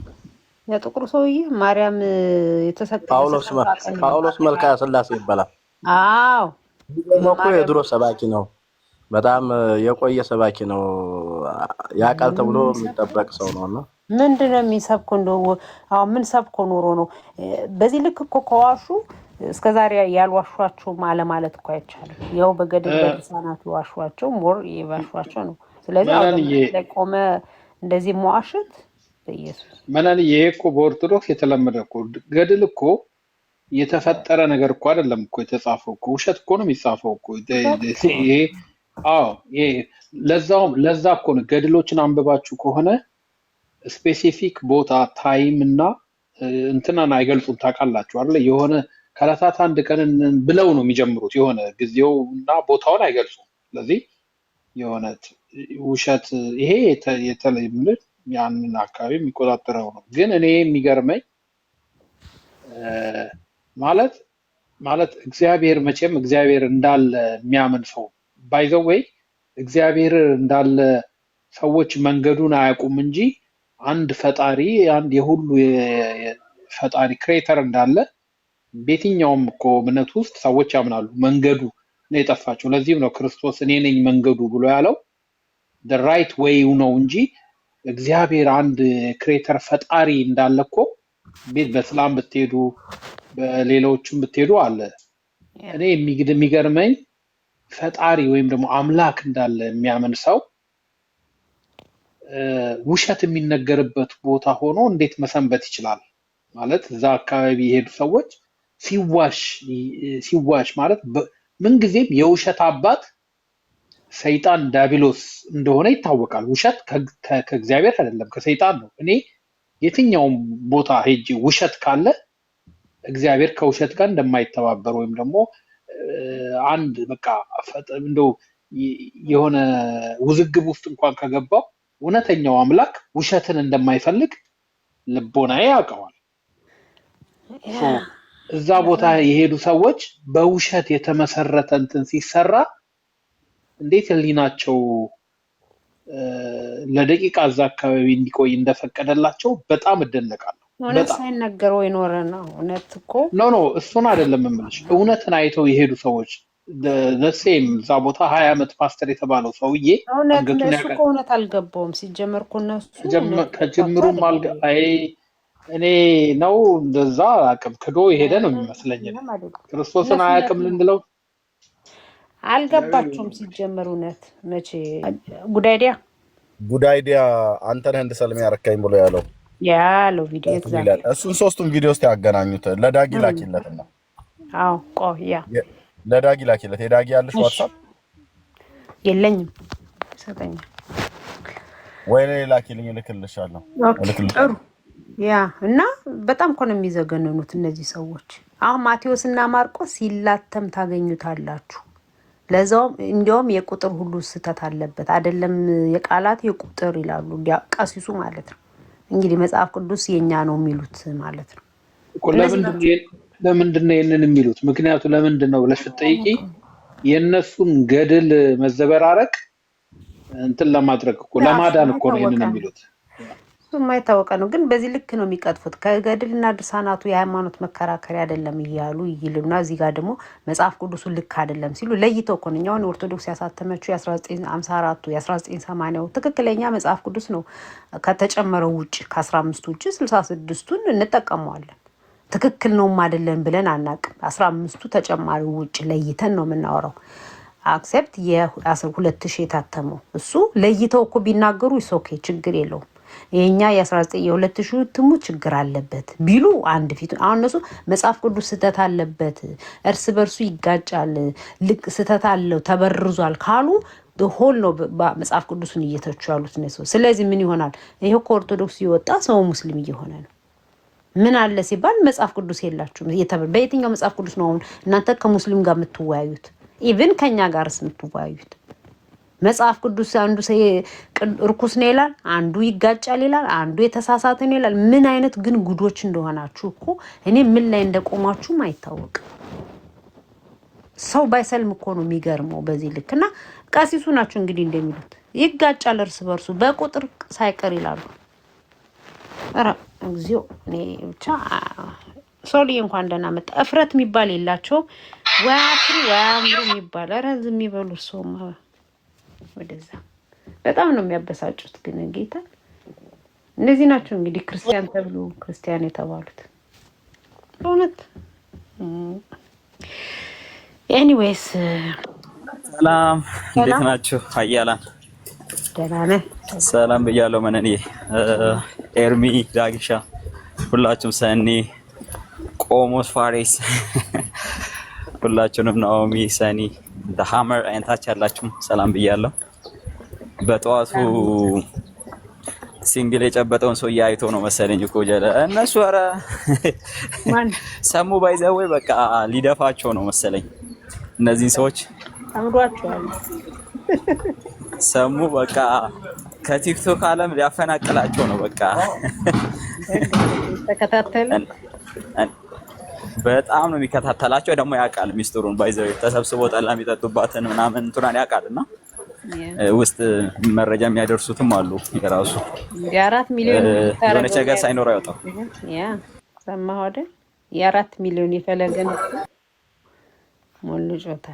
ያ ጥቁሩ ሰውዬ ማርያም የተሰጠ ጳውሎስ መልካ ስላሴ ይባላል። አዎ እኮ የድሮ ሰባኪ ነው። በጣም የቆየ ሰባኪ ነው። ያቃል ተብሎ የሚጠበቅ ሰው ነውና ምንድነው የሚሰብከው? እንደው አሁን ምን ሰብኮ ኖሮ ነው በዚህ ልክ እኮ ከዋሹ እስከዛሬ ያልዋሿቸው ማለት እኮ አይቻልም። ያው በገድል በልሳናት ዋሿቸው ሞር ይዋሿቸው ነው። ስለዚህ አሁን ለቆመ እንደዚህ መዋሸት በኢየሱስ መናን ይሄ እኮ በኦርቶዶክስ የተለመደ እኮ ገድል እኮ የተፈጠረ ነገር እኮ አይደለም እኮ የተጻፈው እኮ ውሸት እኮ ነው የሚጻፈው እኮ ይሄ ይሄ ለዛ እኮ ነው ገድሎችን አንብባችሁ ከሆነ ስፔሲፊክ ቦታ ታይም እና እንትናን አይገልጹም። ታውቃላችሁ አይደል? የሆነ ከዕለታት አንድ ቀን ብለው ነው የሚጀምሩት። የሆነ ጊዜው እና ቦታውን አይገልጹም። ስለዚህ የሆነ ውሸት ይሄ የተለየ ያንን አካባቢ የሚቆጣጠረው ነው። ግን እኔ የሚገርመኝ ማለት እግዚአብሔር መቼም እግዚአብሔር እንዳለ የሚያምን ሰው ባይዘው ወይ እግዚአብሔር እንዳለ ሰዎች መንገዱን አያውቁም እንጂ አንድ ፈጣሪ አንድ የሁሉ ፈጣሪ ክሬተር እንዳለ በየትኛውም እኮ እምነት ውስጥ ሰዎች ያምናሉ። መንገዱ ነው የጠፋቸው። ለዚህም ነው ክርስቶስ እኔ ነኝ መንገዱ ብሎ ያለው the right way ነው እንጂ እግዚአብሔር አንድ ክሬተር ፈጣሪ እንዳለ እኮ በእስላም ብትሄዱ በሌሎችም ብትሄዱ አለ። እኔ የሚገርመኝ ፈጣሪ ወይም ደግሞ አምላክ እንዳለ የሚያምን ሰው ውሸት የሚነገርበት ቦታ ሆኖ እንዴት መሰንበት ይችላል? ማለት እዛ አካባቢ የሄዱ ሰዎች ሲዋሽ ማለት ምንጊዜም የውሸት አባት ሰይጣን ዲያብሎስ እንደሆነ ይታወቃል። ውሸት ከእግዚአብሔር አይደለም ከሰይጣን ነው። እኔ የትኛውም ቦታ ሄጄ ውሸት ካለ እግዚአብሔር ከውሸት ጋር እንደማይተባበር ወይም ደግሞ አንድ በቃ እንደው የሆነ ውዝግብ ውስጥ እንኳን ከገባው እውነተኛው አምላክ ውሸትን እንደማይፈልግ ልቦናዬ ያውቀዋል። እዛ ቦታ የሄዱ ሰዎች በውሸት የተመሰረተ እንትን ሲሰራ እንዴት ህሊናቸው ለደቂቃ እዛ አካባቢ እንዲቆይ እንደፈቀደላቸው በጣም እደነቃለሁ። እውነት ሳይነገረው የኖረ ነው። እውነት እኮ ኖ እሱን አይደለም የምልሽ። እውነትን አይተው የሄዱ ሰዎች ለሴም እዛ ቦታ 20 ዓመት ፓስተር የተባለው ሰውዬ አንገቱን ያቀ እውነት አልገባውም ሲጀመር እኮ እነሱ ከጅምሩም እኔ ነው እንደዛ አቅም ክዶ የሄደ ነው የሚመስለኝ። ክርስቶስን አያውቅም ልንለው አልገባቸውም ሲጀመር። እውነት መቼ ጉዳይዲያ አንተ ነህ እንድሰልም ያረካኝ ብሎ ያለው ያለው ቪዲዮ ኤግዛክት እሱን ሶስቱን ቪዲዮ ውስጥ ያገናኙት ለዳጊ ላኪለትና አዎ ቆያ ለዳጊ ላኪለት የዳጊ ያለሽ ዋትስአፕ የለኝም ሰጠኝ ወይ ላኪልኝ ልክልሻለሁ ጥሩ ያ እና በጣም እኮ ነው የሚዘገነኑት እነዚህ ሰዎች አሁን ማቴዎስ እና ማርቆስ ሲላተም ታገኙታላችሁ ለዛውም እንዲያውም የቁጥር ሁሉ ስተት አለበት አይደለም የቃላት የቁጥር ይላሉ ቀሲሱ ማለት ነው እንግዲህ መጽሐፍ ቅዱስ የኛ ነው የሚሉት ማለት ነው ለምንድን ነው ይሄንን የሚሉት ምክንያቱ ለምንድን ነው ብለሽ ትጠይቂ የነሱን ገድል መዘበራረቅ እንትን ለማድረግ እኮ ለማዳን እኮ ነው ይሄንን የሚሉት የማይታወቀ ነው ግን በዚህ ልክ ነው የሚቀጥፉት ከገድልና ድርሳናቱ የሃይማኖት መከራከሪያ አይደለም ይያሉ ይሉና እዚህ ጋር ደግሞ መጽሐፍ ቅዱሱ ልክ አይደለም ሲሉ ለይተው እኮ ነው ያው ኦርቶዶክስ ያሳተመችው የ1954 የ1980 ትክክለኛ መጽሐፍ ቅዱስ ነው ከተጨመረው ውጪ ከ15 ውጪ 66ቱን እንጠቀመዋለን ትክክል ነው አይደለም ብለን አናቅም 15ቱ ተጨማሪ ውጪ ለይተን ነው የምናወራው አክሴፕት የ2000 የታተመው እሱ ለይተው እኮ ቢናገሩ ኦኬ ችግር የለውም የኛ የ2000 ትሙ ችግር አለበት ቢሉ አንድ ፊት አሁን እነሱ መጽሐፍ ቅዱስ ስተት አለበት እርስ በርሱ ይጋጫል ልክ ስተት አለው ተበርዟል ካሉ ሆል ነው መጽሐፍ ቅዱስን እየተቹ ያሉት ነው ስለዚህ ምን ይሆናል ይሄው ከኦርቶዶክስ ይወጣ ሰው ሙስሊም እየሆነ ነው ምን አለ ሲባል መጽሐፍ ቅዱስ የላችሁም በየትኛው መጽሐፍ ቅዱስ ነው እናንተ ከሙስሊም ጋር የምትወያዩት ኢቭን ከኛ ጋርስ የምትወያዩት መጽሐፍ ቅዱስ አንዱ ርኩስ ነው ይላል አንዱ ይጋጫል ይላል አንዱ የተሳሳተ ነው ይላል ምን አይነት ግን ጉዶች እንደሆናችሁ እኮ እኔ ምን ላይ እንደቆማችሁ ማይታወቅ ሰው ባይሰልም እኮ ነው የሚገርመው በዚህ ልክና ቀሲሱ ናቸው እንግዲህ እንደሚሉት ይጋጫል እርስ በርሱ በቁጥር ሳይቀር ይላሉ አራ እግዚኦ እኔ ብቻ ሶሊ እንኳን ደህና መጣ እፍረት የሚባል የላቸው ወያፍሩ ወያምሩ የሚባል አረ ዝም ይበሉ ሰውማ ወደዛ በጣም ነው የሚያበሳጩት ግን ጌታ እነዚህ ናቸው እንግዲህ ክርስቲያን ተብሎ ክርስቲያን የተባሉት በእውነት ኤኒዌይስ ሰላም እንዴት ናችሁ ሀያላን ደህና ነህ ሰላም ብያለሁ መነኔ ኤርሚ ዳጊሻ ሁላችሁም ሰኒ ቆሞስ ፋሪስ ሁላችሁንም ናኦሚ ሰኒ ሀመር አይነታች ያላችሁም ሰላም ብያለሁ በጠዋቱ ሲንግል የጨበጠውን ሰው ያይቶ ነው መሰለኝ እኮ ጀለ እነሱ ኧረ ሰሙ ባይዘው በቃ ሊደፋቸው ነው መሰለኝ እነዚህን ሰዎች አምዷቸዋል ሰሙ በቃ ከቲክቶክ ዓለም ሊያፈናቅላቸው ነው በቃ ተከታተለ በጣም ነው የሚከታተላቸው ደግሞ ያውቃል ሚስጥሩን ባይዘው ተሰብስቦ ጠላ የሚጠጡባትን ምናምን እንቱናን ያውቃልና ውስጥ መረጃ የሚያደርሱትም አሉ የራሱ የ4 ሚሊዮን የሆነች ነገር ሳይኖር አይወጣም ያ ሰማሁ አይደል የ4 ሚሊዮን የፈለገን ሞልጆታ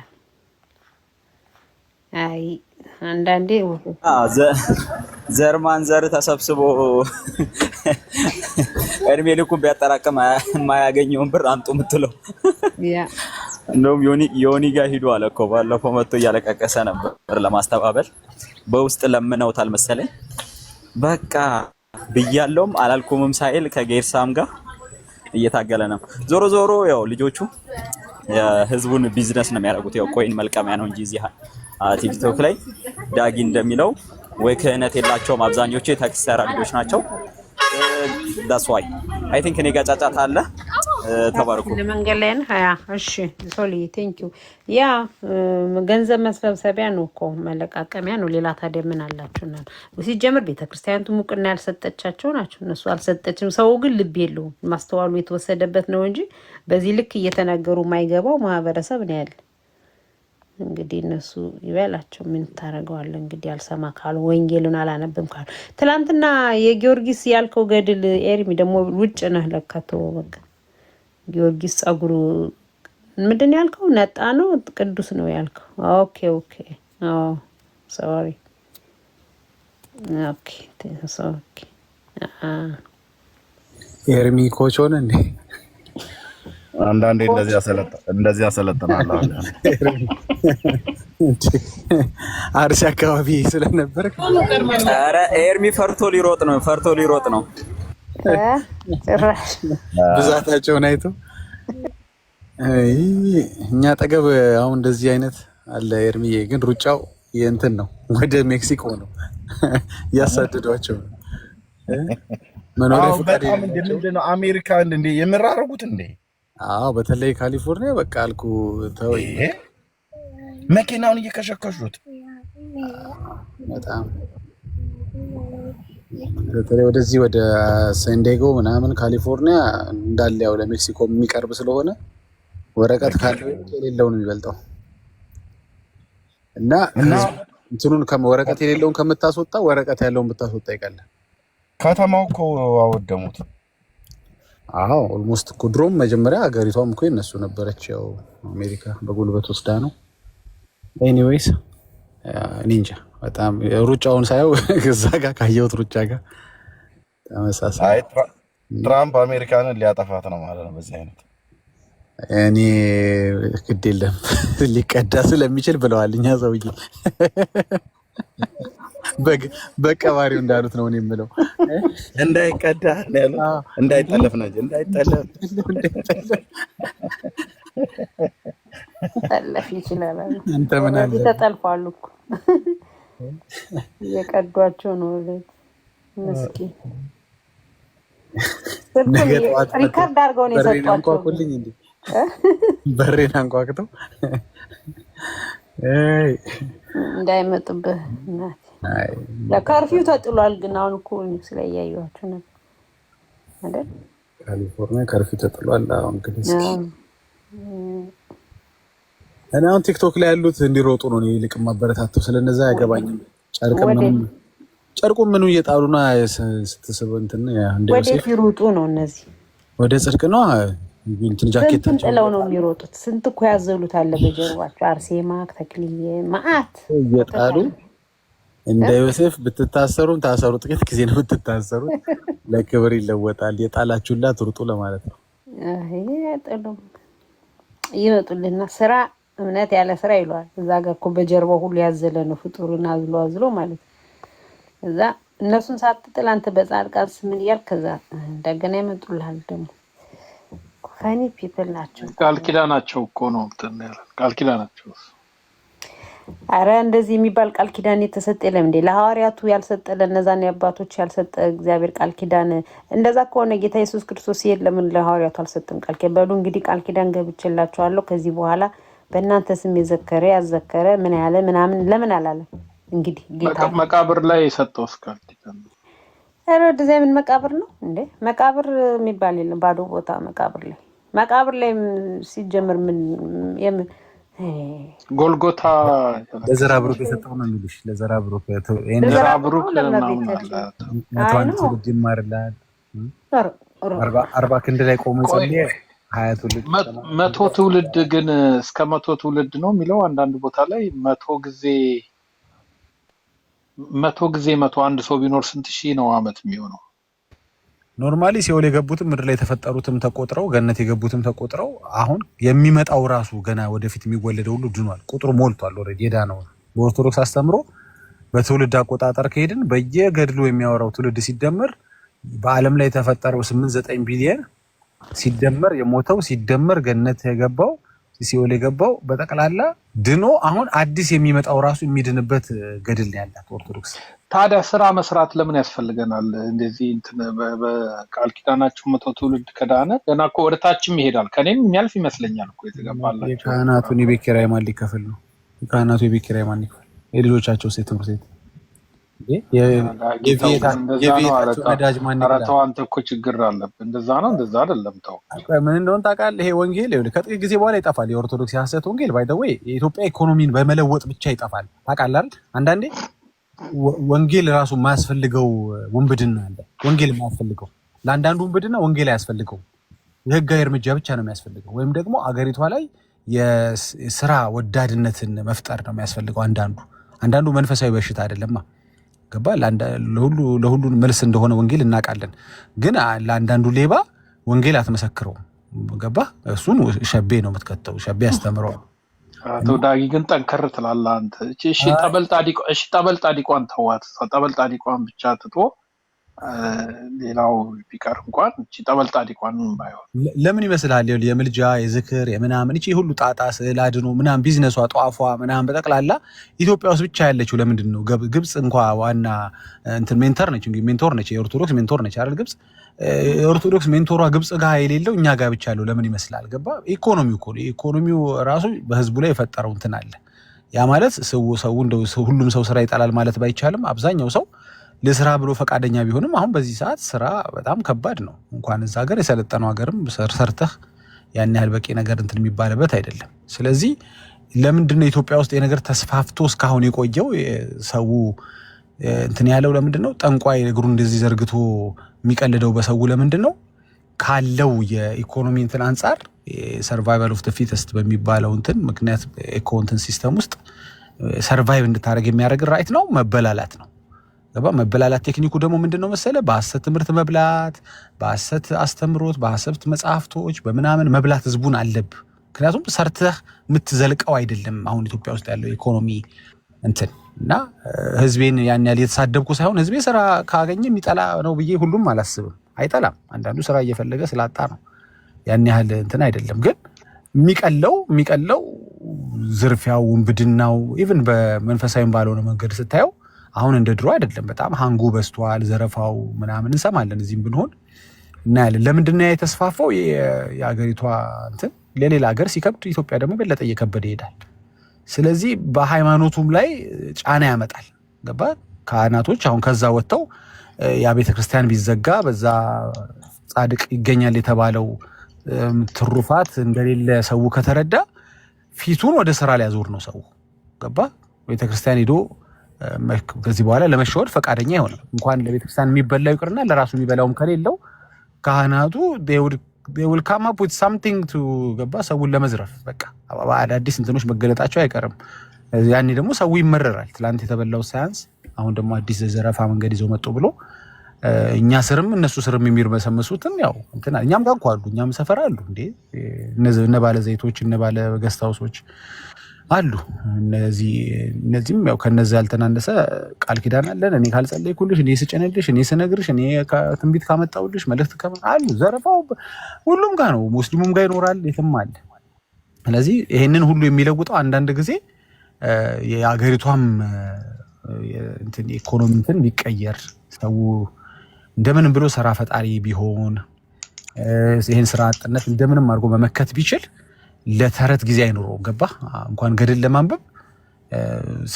አይ አንዳንዴ ዘርማን ዘር ተሰብስቦ እድሜ ልኩን ቢያጠራቅም የማያገኘውን ብር አምጡ የምትለው ያ እንደውም ዮኒ ጋር ሂዱ አለ እኮ ባለፈው መጥቶ እያለቀቀሰ ነበር ለማስተባበል በውስጥ ለምነውታል መሰለኝ በቃ ብያለውም አላልኩምም ሳይል ከጌርሳም ጋር እየታገለ ነው ዞሮ ዞሮ ያው ልጆቹ የህዝቡን ቢዝነስ ነው የሚያደርጉት ያው ኮይን መልቀሚያ ነው እንጂ እዚህ ቲክቶክ ላይ ዳጊ እንደሚለው ወይ ክህነት የላቸውም አብዛኞቹ የታክሲራ ልጆች ናቸው that's why I think እኔ ጋር ጫጫታ አለ ተባረኩ ለመንገድ ላይ ነው ያ እሺ ሶሊ ቴንክ ዩ ያ ገንዘብ መሰብሰቢያ ነው እኮ መለቃቀሚያ ነው ሌላ ታዲያ ምን አላችሁና ሲጀምር ቤተክርስቲያንቱ ሙቅና ያልሰጠቻቸው ናቸው እነሱ አልሰጠችም ሰው ግን ልብ የለውም ማስተዋሉ የተወሰደበት ነው እንጂ በዚህ ልክ እየተናገሩ ማይገባው ማህበረሰብ ነው ያለ እንግዲህ እነሱ ይበላቸው ምን ታረጋዋለ እንግዲህ አልሰማ ካሉ ወንጌሉን አላነብም ካሉ ትላንትና የጊዮርጊስ ያልከው ገድል ኤርሚ ደግሞ ውጭ ነህ ለካቶ በቃ ጊዮርጊስ ጸጉሩ ምንድን ያልከው ነጣ ነው ቅዱስ ነው ያልከው ኦኬ ሶሪ ኦኬ ኤርሚ ኮች ሆነ እንዴ አንዳንዴ እንደዚህ ያሰለጥናል አርሲ አካባቢ ስለነበር ኧረ ኤርሚ ፈርቶ ሊሮጥ ነው ጭራሽ ብዛታቸውን አይቶ እኛ አጠገብ አሁን እንደዚህ አይነት አለ። ኤርሚዬ ግን ሩጫው የእንትን ነው፣ ወደ ሜክሲኮ ነው እያሳደዷቸው ነው። መኖሪያ ፈቃድ ምንድነው አሜሪካ እንደ የምራረጉት እንዴ? አዎ በተለይ ካሊፎርኒያ በቃ አልኩ ተወኝ። መኪናውን እየከሸከሹት በጣም በተለይ ወደዚህ ወደ ሳንዲያጎ ምናምን ካሊፎርኒያ እንዳለ ያው ለሜክሲኮ የሚቀርብ ስለሆነ ወረቀት ካለው የሌለው ነው የሚበልጠው። እና እንትኑን ወረቀት የሌለውን ከምታስወጣ ወረቀት ያለውን ብታስወጣ ይቀላል። ከተማው እኮ አወደሙት። አዎ ኦልሞስት እኮ ድሮም መጀመሪያ ሀገሪቷም እኮ የነሱ ነበረች። ያው አሜሪካ በጉልበት ወስዳ ነው። ኤኒዌይስ እኔ እንጃ በጣም ሩጫውን ሳየው እዛ ጋር ካየሁት ሩጫ ጋር ተመሳሳይ። ትራምፕ አሜሪካንን ሊያጠፋት ነው ማለት ነው በዚህ አይነት። እኔ ግድ የለም ሊቀዳ ስለሚችል ብለዋል። እኛ ሰውዬ በቀባሪው እንዳሉት ነው እኔ የምለው። እንዳይቀዳ ያለው እንዳይጠለፍ ነው እንጂ እንዳይጠለፍ ጠለፍ ይችላል። አንተ ምን አለ ተጠልፋሉ እኮ እየቀዷቸው ነው። ምስኪን ሪካርድ አድርገው ነው የሰጧቸው። በሬን አንኳክተው እንዳይመጡብህ እናቴ። ለካርፊው ተጥሏል። ግን አሁን እኮ ስለያዩዋቸው ነበር አይደል? ካሊፎርኒያ ካርፊው ተጥሏል። አሁን እንግዲህ እኔ አሁን ቲክቶክ ላይ ያሉት እንዲሮጡ ነው ይልቅ ማበረታተው። ስለነዛ ያገባኝም ጨርቁን ምኑ እየጣሉ ነው ስትስብ እንትን ወደ ይሩጡ ነው እነዚህ ወደ ጽድቅ ነው እንትን ጃኬታቸው ጥለው ነው የሚሮጡት። ስንት እኮ ያዘሉት አለ በጀርባቸው። አርሴማ ተክልዬ ማአት እየጣሉ እንደ ዮሴፍ ብትታሰሩም ታሰሩ፣ ጥቂት ጊዜ ነው ብትታሰሩት፣ ለክብር ይለወጣል። የጣላችሁላት ሩጡ ለማለት ነው። ጥሉም ይመጡልና ስራ እምነት ያለ ስራ ይሏል። እዛ ጋር እኮ በጀርባው ሁሉ ያዘለ ነው ፍጡሩን አዝሎ ማለት ነው። እዛ እነሱን ሳትጥል አንተ በጻድቃን ስም እያልክ ከዛ እንደገና ይመጡልሃል። ደግሞ ፈኒ ፒፕል ናቸው። ቃል ኪዳናቸው እኮ ነው ቃል ኪዳናቸው። አረ እንደዚህ የሚባል ቃል ኪዳን የተሰጠ የለም እንዴ? ለሐዋርያቱ ያልሰጠ ለነዛን አባቶች ያልሰጠ እግዚአብሔር ቃል ኪዳን። እንደዛ ከሆነ ጌታ ኢየሱስ ክርስቶስ ሲሄድ ለምን ለሐዋርያቱ አልሰጠም ቃል ኪዳን? በሉ እንግዲህ ቃል ኪዳን ገብቼላችኋለሁ ከዚህ በኋላ በእናንተ ስም የዘከረ ያዘከረ ምን ያለ ምናምን ለምን አላለም? እንግዲህ ጌታ መቃብር ላይ የሰጠው ቃል ኪዳን ነው። አረ እንደዚህ ምን መቃብር ነው እንዴ? መቃብር የሚባል የለም። ባዶ ቦታ መቃብር ላይ ሲጀምር ምን የምን ጎልጎታ ለዘራ ብሩክ የሰጠው ነው የሚሉሽ። ለዘራ ብሩክ ለዘራ ብሩክ ይማርላል። 40 ክንድ ላይ ቆሞ ይጸልይ 20 ትውልድ 100 ትውልድ ግን እስከ 100 ትውልድ ነው የሚለው። አንዳንድ ቦታ ላይ 100 ጊዜ 101 ሰው ቢኖር ስንት ሺህ ነው አመት የሚሆነው? ኖርማሊ ሲኦል የገቡትም ምድር ላይ የተፈጠሩትም ተቆጥረው ገነት የገቡትም ተቆጥረው አሁን የሚመጣው ራሱ ገና ወደፊት የሚወለደው ሁሉ ድኗል። ቁጥሩ ሞልቷል። ኦሬዲ የዳነው በኦርቶዶክስ አስተምሮ በትውልድ አቆጣጠር ከሄድን በየገድሉ የሚያወራው ትውልድ ሲደመር በዓለም ላይ የተፈጠረው 8-9 ቢሊዮን ሲደመር የሞተው ሲደመር ገነት የገባው ሲኦል የገባው በጠቅላላ ድኖ አሁን አዲስ የሚመጣው ራሱ የሚድንበት ገድል ነው ያላት ኦርቶዶክስ። ታዲያ ስራ መስራት ለምን ያስፈልገናል? እንደዚህ እንትን በቃል ኪዳናችሁ 100 ትውልድ ከዳነ ገና እኮ ወደ ታችም ይሄዳል። ከኔም የሚያልፍ ይመስለኛል እኮ የተገባላችሁ። የካህናቱን የቤት ኪራይ ማን ሊከፍል ነው? የካህናቱ የቤት ኪራይ ማን ይከፍል? የልጆቻቸው ሴት ትምህርት ቤት ነዳጅ ማን ይከፍላል? ተው አንተ እኮ ችግር አለብህ። እንደዛ ነው እንደዛ አይደለም። ተው ምን እንደሆነ ታውቃለህ? ይሄ ወንጌል ከጥቂት ጊዜ በኋላ ይጠፋል። የኦርቶዶክስ የሐሰት ወንጌል ባይ ዘ ዌይ የኢትዮጵያ ኢኮኖሚን በመለወጥ ብቻ ይጠፋል። ታውቃለህ አይደል? አንዳንዴ ወንጌል ራሱ የማያስፈልገው ውንብድና አለ። ወንጌል የማያስፈልገው ለአንዳንዱ ውንብድና ወንጌል አያስፈልገው፣ የህጋዊ እርምጃ ብቻ ነው የሚያስፈልገው። ወይም ደግሞ አገሪቷ ላይ የስራ ወዳድነትን መፍጠር ነው የሚያስፈልገው። አንዳንዱ መንፈሳዊ በሽታ አይደለማ። ገባ? ለሁሉ መልስ እንደሆነ ወንጌል እናውቃለን። ግን ለአንዳንዱ ሌባ ወንጌል አትመሰክረውም። ገባ? እሱን ሸቤ ነው የምትከተው። ሸቤ ያስተምረዋል። አቶ ዳጊ ግን ጠንከር ትላለህ አንተ። እሺ ጠበል ጣዲቋን ተዋት። ጠበል ጣዲቋን ብቻ ትቶ ሌላው ቢቀር እንኳን እቺ ጠበልጣዲቋን ባይሆን ለምን ይመስላል የምልጃ የዝክር የምናምን እቺ ሁሉ ጣጣ ስዕል አድኖ ምናምን ቢዝነሷ ጧፏ ምናምን በጠቅላላ ኢትዮጵያ ውስጥ ብቻ ያለችው ለምንድን ነው? ግብጽ እንኳን ዋና እንትን ሜንተር ነች እንግዲህ ሜንቶር ነች የኦርቶዶክስ ሜንቶር ነች አይደል? ግብጽ የኦርቶዶክስ ሜንቶሯ ግብጽ ጋር የሌለው እኛ ጋር ብቻ ያለው ለምን ይመስላል? ገባ? ኢኮኖሚው ራሱ በህዝቡ ላይ የፈጠረው እንትን አለ። ያ ማለት ሁሉም ሰው ስራ ይጠላል ማለት ባይቻልም አብዛኛው ሰው ለስራ ብሎ ፈቃደኛ ቢሆንም አሁን በዚህ ሰዓት ስራ በጣም ከባድ ነው። እንኳን እዛ ሀገር የሰለጠነው ሀገርም ሰርተህ ያን ያህል በቂ ነገር እንትን የሚባልበት አይደለም። ስለዚህ ለምንድን ነው ኢትዮጵያ ውስጥ የነገር ተስፋፍቶ እስካሁን የቆየው? ሰው እንትን ያለው ለምንድን ነው? ጠንቋይ እግሩን እንደዚህ ዘርግቶ የሚቀልደው በሰው ለምንድን ነው? ካለው የኢኮኖሚ እንትን አንጻር ሰርቫይቫል ኦፍ ዘ ፊተስት በሚባለው እንትን ምክንያት ኢኮ እንትን ሲስተም ውስጥ ሰርቫይቭ እንድታደርግ የሚያደርግ ራይት ነው መበላላት ነው። መበላላት ቴክኒኩ ደግሞ ምንድነው መሰለ? በሐሰት ትምህርት መብላት፣ በሐሰት አስተምሮት፣ በሐሰት መጽሐፍቶች በምናምን መብላት ህዝቡን አለብ። ምክንያቱም ሰርተህ የምትዘልቀው አይደለም አሁን ኢትዮጵያ ውስጥ ያለው ኢኮኖሚ እንትን እና ህዝቤን ያን ያህል የተሳደብኩ ሳይሆን ህዝቤ ስራ ካገኘ የሚጠላ ነው ብዬ ሁሉም አላስብም። አይጠላም። አንዳንዱ ስራ እየፈለገ ስላጣ ነው። ያን ያህል እንትን አይደለም። ግን የሚቀለው ዝርፊያው፣ ውንብድናው ኢቭን በመንፈሳዊም ባልሆነ መንገድ ስታየው አሁን እንደ ድሮ አይደለም። በጣም ሃንጉ በስቷል። ዘረፋው ምናምን እንሰማለን እዚህም ብንሆን እናያለን። ለምንድን ነው የተስፋፋው? የሀገሪቷ እንትን ለሌላ ሀገር ሲከብድ ኢትዮጵያ ደግሞ በለጠ እየከበደ ይሄዳል። ስለዚህ በሃይማኖቱም ላይ ጫና ያመጣል። ገባ? ካህናቶች አሁን ከዛ ወጥተው ያ ቤተክርስቲያን ቢዘጋ በዛ ጻድቅ ይገኛል የተባለው ትሩፋት እንደሌለ ሰው ከተረዳ ፊቱን ወደ ስራ ሊያዞር ነው ሰው። ገባ? ቤተክርስቲያን ሄዶ ከዚህ በኋላ ለመሸወድ ፈቃደኛ አይሆንም። እንኳን ለቤተክርስቲያን የሚበላው ይቅርና ለራሱ የሚበላውም ከሌለው ካህናቱ they will come up with something to ገባ ሰውን ለመዝረፍ በቃ አዳዲስ እንትኖች መገለጣቸው አይቀርም። ያኔ ደግሞ ሰው ይመረራል። ትላንት የተበላው ሳያንስ አሁን ደግሞ አዲስ ዘረፋ መንገድ ይዘው መጡ ብሎ እኛ ስርም እነሱ ስርም የሚርመሰምሱትን ያው እንትና እኛም ጋር እንኳን አሉ እኛም ሰፈር አሉ እንዴ እነ ባለ ዘይቶች እነ ባለ ገስታውሶች አሉ። እነዚህም ያው ከነዛ ያልተናነሰ ቃል ኪዳን አለን። እኔ ካልጸለይኩልሽ፣ እኔ ስጨነልሽ፣ እኔ ስነግርሽ፣ እኔ ትንቢት ካመጣውልሽ መልእክት አሉ። ዘረፋው ሁሉም ጋር ነው፣ ሙስሊሙም ጋር ይኖራል፣ የትም አለ። ስለዚህ ይሄንን ሁሉ የሚለውጠው አንዳንድ ጊዜ የሀገሪቷም እንትን ኢኮኖሚ እንትን ቢቀየር ሰው እንደምንም ብሎ ስራ ፈጣሪ ቢሆን ይሄን ስራ አጥነት እንደምንም አድርጎ መመከት ቢችል ለተረት ጊዜ አይኖረውም። ገባ? እንኳን ገድል ለማንበብ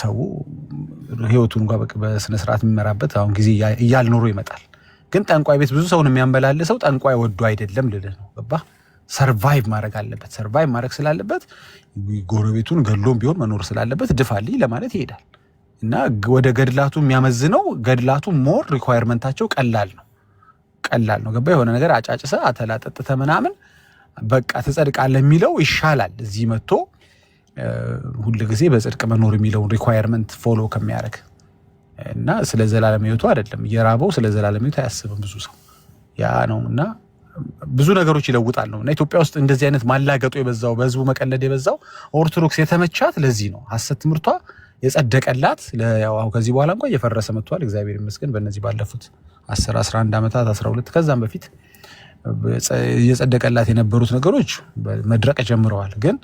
ሰው ህይወቱን እንኳን በስነ ስርዓት የሚመራበት አሁን ጊዜ እያልኖሮ ይመጣል። ግን ጠንቋይ ቤት ብዙ ሰውን የሚያንበላልሰው ጠንቋይ ወዶ አይደለም ልልህ ነው። ገባ? ሰርቫይቭ ማድረግ አለበት። ሰርቫይቭ ማድረግ ስላለበት ጎረቤቱን ገድሎም ቢሆን መኖር ስላለበት ድፋልኝ ለማለት ይሄዳል። እና ወደ ገድላቱ የሚያመዝነው ገድላቱ ሞር ሪኳየርመንታቸው ቀላል ነው። ገባ? የሆነ ነገር አጫጭሰ አተላጠጥተ ምናምን በቃ ተጸድቃለህ የሚለው ይሻላል። እዚህ መጥቶ ሁሉ ጊዜ በጽድቅ መኖር የሚለውን ሪኳየርመንት ፎሎ ከሚያደርግ እና ስለ ዘላለም ህይወቱ አይደለም እየራበው ስለ ዘላለም ህይወቱ አያስብም ብዙ ሰው ያ ነው። እና ብዙ ነገሮች ይለውጣል ነው። እና ኢትዮጵያ ውስጥ እንደዚህ አይነት ማላገጡ የበዛው በህዝቡ መቀለድ የበዛው ኦርቶዶክስ የተመቻት ለዚህ ነው። ሐሰት ትምህርቷ የጸደቀላት ያው ከዚህ በኋላ እንኳን እየፈረሰ መጥቷል። እግዚአብሔር ይመስገን። በእነዚህ ባለፉት 10 11 ዓመታት 12 ከዛም በፊት እየጸደቀላት የነበሩት ነገሮች መድረቅ ጀምረዋል። ግን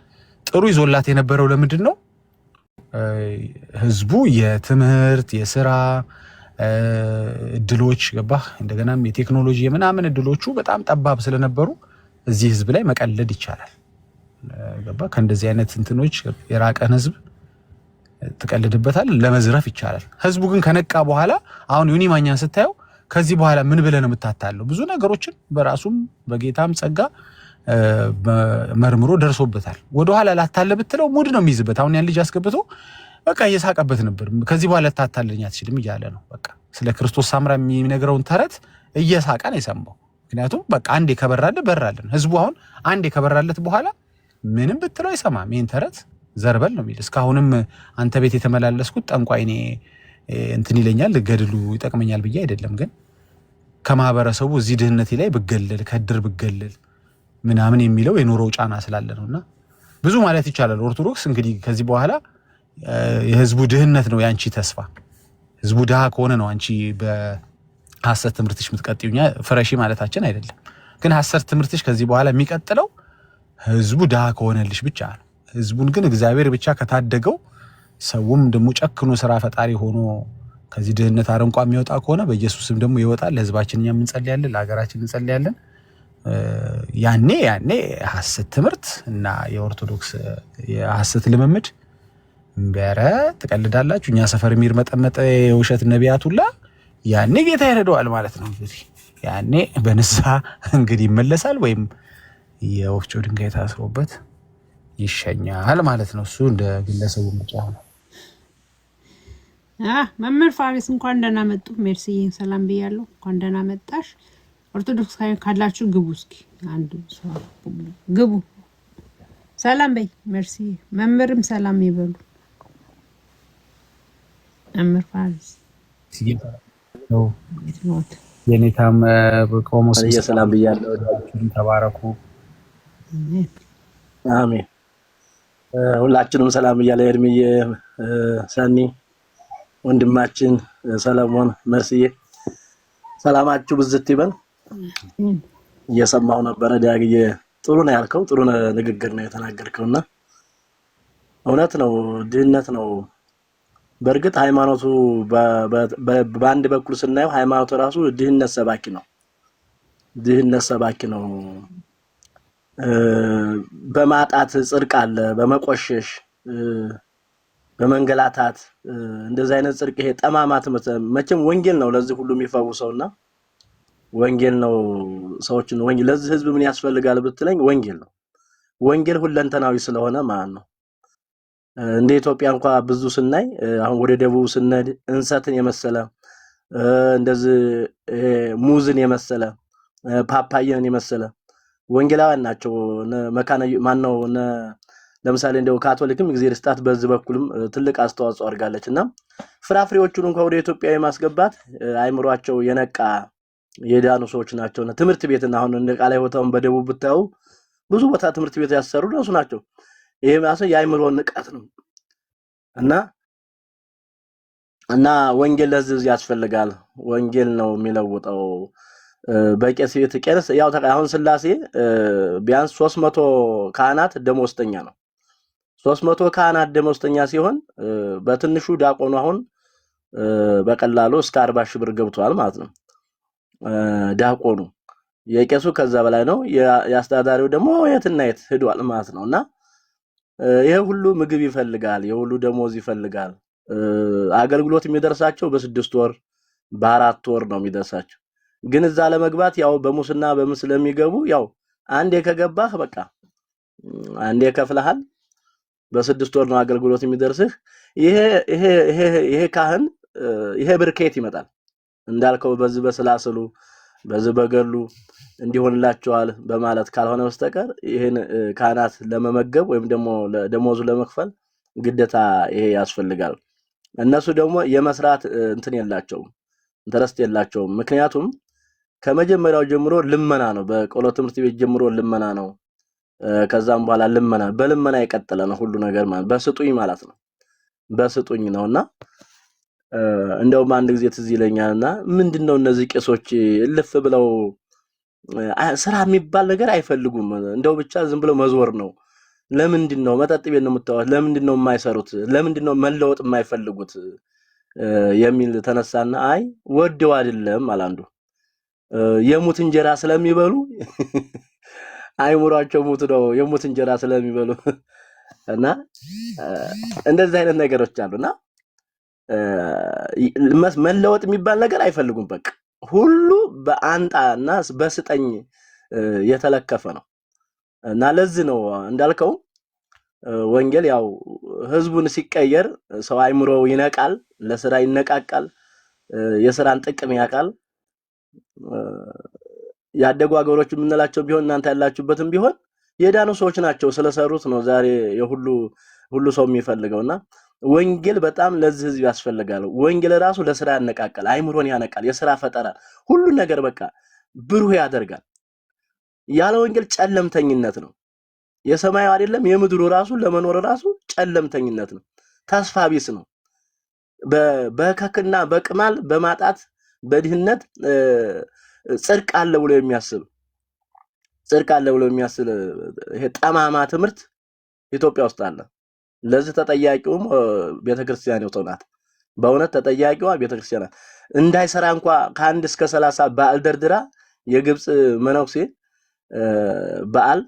ጥሩ ይዞላት የነበረው ለምንድን ነው? ህዝቡ የትምህርት የስራ እድሎች ገባህ፣ እንደገናም የቴክኖሎጂ የምናምን እድሎቹ በጣም ጠባብ ስለነበሩ እዚህ ህዝብ ላይ መቀለድ ይቻላል። ገባህ? ከእንደዚህ አይነት እንትኖች የራቀን ህዝብ ትቀልድበታል፣ ለመዝረፍ ይቻላል። ህዝቡ ግን ከነቃ በኋላ አሁን ዩኒ ማኛን ስታየው ከዚህ በኋላ ምን ብለህ ነው የምታታለው? ብዙ ነገሮችን በራሱም በጌታም ጸጋ መርምሮ ደርሶበታል። ወደኋላ ላታለ ብትለው ሙድ ነው የሚይዝበት። አሁን ያን ልጅ አስገብቶ በቃ እየሳቀበት ነበር። ከዚህ በኋላ ታታለኝ አትችልም እያለ ነው። በቃ ስለ ክርስቶስ ሳምራ የሚነግረውን ተረት እየሳቀ ነው የሰማው። ምክንያቱም በቃ አንዴ ከበራለ በራለን። ህዝቡ አሁን አንዴ ከበራለት በኋላ ምንም ብትለው አይሰማም። ይሄን ተረት ዘርበል ነው የሚል። እስካሁንም አንተ ቤት የተመላለስኩት ጠንቋይ እኔ እንትን ይለኛል ገድሉ ይጠቅመኛል ብዬ አይደለም። ግን ከማህበረሰቡ እዚህ ድህነቴ ላይ ብገለል ከድር ብገለል ምናምን የሚለው የኖረው ጫና ስላለ ነውና ብዙ ማለት ይቻላል። ኦርቶዶክስ እንግዲህ ከዚህ በኋላ የህዝቡ ድህነት ነው ያንቺ ተስፋ። ህዝቡ ድሃ ከሆነ ነው አንቺ ሐሰት ትምህርትሽ የምትቀጥዩኛ ፍረሺ ማለታችን አይደለም። ግን ሐሰት ትምህርትሽ ከዚህ በኋላ የሚቀጥለው ህዝቡ ድሃ ከሆነልሽ ብቻ ነው። ህዝቡን ግን እግዚአብሔር ብቻ ከታደገው ሰውም ደግሞ ጨክኖ ስራ ፈጣሪ ሆኖ ከዚህ ድህነት አረንቋ የሚወጣ ከሆነ በኢየሱስም ደግሞ ይወጣል። ለህዝባችን እኛም እንጸልያለን፣ ለሀገራችን እንጸልያለን። ያኔ ሐሰት ትምህርት እና የኦርቶዶክስ የሐሰት ልምምድ በረ ትቀልዳላችሁ። እኛ ሰፈር የሚርመጠመጠ የውሸት ነቢያት ሁላ ያኔ ጌታ ይረዳዋል ማለት ነው። እንግዲህ ያኔ በንስሐ እንግዲህ ይመለሳል ወይም የወፍጮ ድንጋይ ታስሮበት ይሸኛል ማለት ነው። እሱ እንደ ግለሰቡ ምርጫ ነው። መምህር ፋሪስ እንኳን ደህና መጡ። ሜርሲዬ ሰላም ብያለሁ። እንኳን ደህና መጣሽ። ኦርቶዶክስ ካላችሁ ግቡ፣ እስኪ አንዱ ግቡ። ሰላም በይ ሜርሲ። መምህርም ሰላም ይበሉ። መምህር ፋሪስ የኔታም ቆሞስ ሰላም ብያለሁ። ተባረኩ። አሜን። ሁላችንም ሰላም ብያለሁ። እድሜዬ፣ ሰኒ፣ ወንድማችን ሰለሞን፣ መርስዬ ሰላማችሁ ብዝት ይበል። እየሰማሁ ነበረ ዳግዬ፣ ጥሩ ነው ያልከው፣ ጥሩ ንግግር ነው የተናገርከውና እውነት ነው። ድህነት ነው በእርግጥ ሃይማኖቱ በአንድ በኩል ስናየው ሃይማኖቱ ራሱ ድህነት ሰባኪ ነው። በማጣት ጽድቅ አለ፣ በመቆሸሽ በመንገላታት እንደዚህ አይነት ጽድቅ ይሄ ጠማማት መቼም ወንጌል ነው ለዚህ ሁሉ የሚፈውሰውና ወንጌል ነው ሰዎችን ወንጌል ለዚህ ህዝብ ምን ያስፈልጋል ብትለኝ ወንጌል ነው። ወንጌል ሁለንተናዊ ስለሆነ ማለት ነው። እንደ ኢትዮጵያ እንኳን ብዙ ስናይ አሁን ወደ ደቡብ ስንሄድ እንሰትን የመሰለ እንደዚህ ሙዝን የመሰለ ፓፓያን የመሰለ ወንጌላውያን ናቸው። መካነ ማነው ለምሳሌ እንደው ካቶሊክም እግዚአብሔር ስጣት በዚህ በኩልም ትልቅ አስተዋጽኦ አድርጋለችና ፍራፍሬዎቹን እንኳን ወደ ኢትዮጵያ የማስገባት አይምሯቸው የነቃ የዳኑ ሰዎች ናቸውና ትምህርት ቤትና አሁን እንደ ቃለ ሕይወታውን በደቡብ ብታዩ ብዙ ቦታ ትምህርት ቤት ያሰሩ እነሱ ናቸው። ይሄ ማለት የአይምሮ ንቃት ነው እና ወንጌል ለዚህ ያስፈልጋል። ወንጌል ነው የሚለውጠው። በቄስ ቤት ቄስ ያው አሁን ስላሴ ቢያንስ 300 ካህናት ደሞዝተኛ ነው። 300 ካህናት ደሞዝተኛ ሲሆን በትንሹ ዲያቆኑ አሁን በቀላሉ እስከ 40 ሺህ ብር ገብቷል ማለት ነው። ዲያቆኑ የቄሱ ከዛ በላይ ነው። ያስተዳዳሪው ደግሞ የትና የት ሄዷል ማለት ነውና ይሄ ሁሉ ምግብ ይፈልጋል፣ የሁሉ ደሞዝ ይፈልጋል። አገልግሎት የሚደርሳቸው በ6 ወር በ4 ወር ነው የሚደርሳቸው። ግን እዛ ለመግባት ያው በሙስና በምስል የሚገቡ ያው አንዴ ከገባህ በቃ አንዴ ከፍለሃል። በ6 ወር ነው አገልግሎት የሚደርስህ። ይሄ ካህን ይሄ ብርኬት ይመጣል እንዳልከው በዚህ በስላስሉ በዚህ በገሉ እንዲሆንላቸዋል በማለት ካልሆነ በስተቀር ይሄን ካህናት ለመመገብ ወይም ደግሞ ደሞዙ ለመክፈል ግዴታ ይሄ ያስፈልጋል። እነሱ ደግሞ የመስራት እንትን የላቸውም፣ ኢንተረስት የላቸውም። ምክንያቱም ከመጀመሪያው ጀምሮ ልመና ነው። በቆሎ ትምህርት ቤት ጀምሮ ልመና ነው። ከዛም በኋላ በልመና የቀጠለ ነው ሁሉ ነገር ማለት በስጡኝ ማለት ነው። በስጡኝ ነውና እንደውም አንድ ጊዜ ትዝ ይለኛልና ምንድነው እነዚህ ቄሶች እልፍ ብለው ስራ የሚባል ነገር አይፈልጉም፣ እንደው ብቻ ዝም ብለው መዞር ነው። ለምንድነው መጠጥ ቤት ነው የምታወት? ለምንድነው የማይሰሩት? ለምንድነው መለወጥ የማይፈልጉት የሚል ተነሳና አይ ወደው አይደለም አላንዱ የሙት እንጀራ ስለሚበሉ አይሙራቸው ሙት ነው የሙት እንጀራ ስለሚበሉ እና እንደዚህ አይነት ነገሮች አሉና መለወጥ የሚባል ነገር አይፈልጉም። በቃ ሁሉ በአንጣና በስጠኝ የተለከፈ ነው እና ለዚህ ነው እንዳልከው ወንጌል ያው ህዝቡን ሲቀየር ሰው አይምሮው ይነቃል፣ ለስራ ይነቃቃል፣ የስራን ጥቅም ያውቃል። ያደጉ አገሮች የምንላቸው ቢሆን እናንተ ያላችሁበትም ቢሆን የዳኑ ሰዎች ናቸው ስለሰሩት ነው ዛሬ ሁሉ ሰው የሚፈልገውና ወንጌል በጣም ለዚህ ህዝብ ያስፈልጋል። ወንጌል ራሱ ለስራ ያነቃቃል፣ አይምሮን ያነቃል፣ የስራ ፈጠራ ሁሉ ነገር በቃ ብሩህ ያደርጋል። ያለ ወንጌል ጨለምተኝነት ነው። የሰማዩ አይደለም የምድሩ ራሱ ለመኖር ራሱ ጨለምተኝነት ነው፣ ተስፋ ቢስ ነው። በከክና በቅማል በማጣት በድህነት ጽድቅ አለ ብሎ የሚያስብ ይሄ ጠማማ ትምህርት ኢትዮጵያ ውስጥ አለ። ለዚህ ተጠያቂውም ቤተክርስቲያን ናት። በእውነት ተጠያቂዋ ቤተክርስቲያን ናት። እንዳይሰራ እንኳን ከ1 እስከ 30 በዓል ደርድራ የግብጽ መነኩሴ በዓል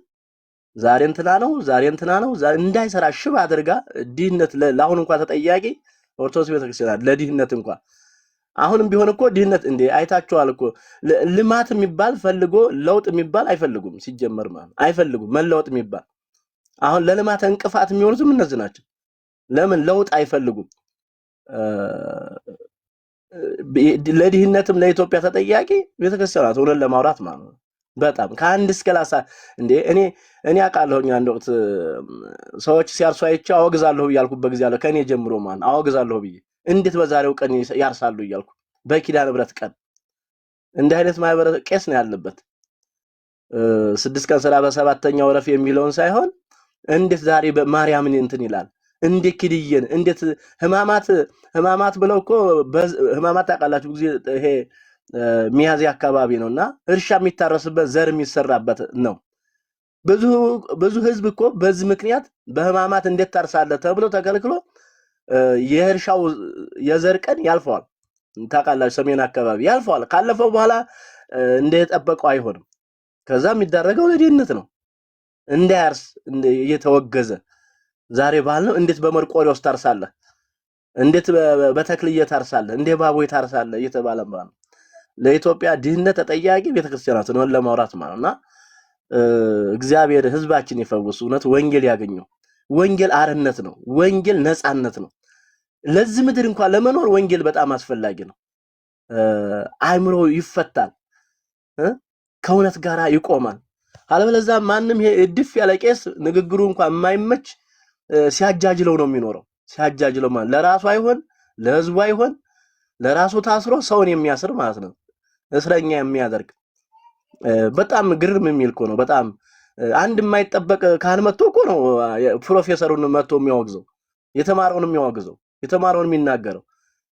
ዛሬ እንትና ነው እንዳይሰራ ሽባ አድርጋ ድህነት ለአሁን እንኳን ተጠያቂ ኦርቶዶክስ ቤተክርስቲያን ለድህነት እንኳን አሁንም ቢሆን እኮ ድህነት እንዴ አይታችኋል እኮ ልማት የሚባል ፈልጎ ለውጥ የሚባል አይፈልጉም። ሲጀመር ማለት አይፈልጉም መለወጥ የሚባል አሁን ለልማት እንቅፋት የሚሆኑትም እነዚህ ናቸው። ለምን ለውጥ አይፈልጉም? ለድህነትም ለኢትዮጵያ ተጠያቂ ቤተክርስቲያን ናት። ሆነን ለማውራት ማለት ነው። በጣም ከ1 እስከ 30 እንዴ እኔ አውቃለሁኝ አንድ ወቅት ሰዎች ሲያርሱ አይቼ አወግዛለሁ ያልኩበት ጊዜ አለ። ከኔ ጀምሮ ማለት አወግዛለሁ ብዬ እንዴት በዛሬው ቀን ያርሳሉ እያልኩ በኪዳነ ምሕረት ቀን እንደ አይነት ማህበረ ቄስ ነው ያለበት 6 ቀን ስራ በሰባተኛው ረፍ የሚለውን ሳይሆን እንዴት ዛሬ በማርያምን እንትን ይላል እንዴት ክድየን እንዴት ህማማት ብለው እኮ ህማማት ታውቃላችሁ ጊዜ ይሄ ሚያዝያ አካባቢ ነውና እርሻ የሚታረስበት ዘር የሚሰራበት ነው። ብዙ ህዝብ እኮ በዚህ ምክንያት በህማማት እንዴት ታርሳለህ ተብሎ ተከልክሎ የእርሻው የዘር ቀን ያልፈዋል። ታውቃላችሁ ሰሜን አካባቢ ያልፈዋል። ካለፈው በኋላ እንደተጠበቀው አይሆንም። ከዛ የሚደረገው ለድህነት ነው። እንዳያርስ እየተወገዘ ዛሬ ባል ነው እንዴት በመርቆሪያው ታርሳለህ? እንዴት በተክልዬ ታርሳለህ? እንዴ ባቦይ ታርሳለህ እየተባለ ማለት ለኢትዮጵያ ድህነት ተጠያቂ ቤተክርስቲያናት ነው ለማውራት ማለትና እግዚአብሔር ህዝባችን ይፈውስ። እውነት ወንጌል ያገኘው ወንጌል አርነት ነው። ወንጌል ነፃነት ነው። ለዚህ ምድር እንኳን ለመኖር ወንጌል በጣም አስፈላጊ ነው። አእምሮ ይፈታል፣ ከእውነት ጋር ይቆማል። አለበለዚያ ማንም ይሄ እድፍ ያለ ቄስ ንግግሩ እንኳን የማይመች ሲያጃጅለው ነው የሚኖረው። ሲያጃጅለው ማለት ለራሱ አይሆን ለህዝቡ አይሆን ለራሱ ታስሮ ሰውን የሚያስር ማለት ነው። እስረኛ የሚያደርግ በጣም ግርም የሚል እኮ ነው። በጣም አንድ የማይጠበቅ ካህን መጥቶ እኮ ነው ፕሮፌሰሩን መጥቶ የሚያወግዘው የተማረውን የሚናገረው።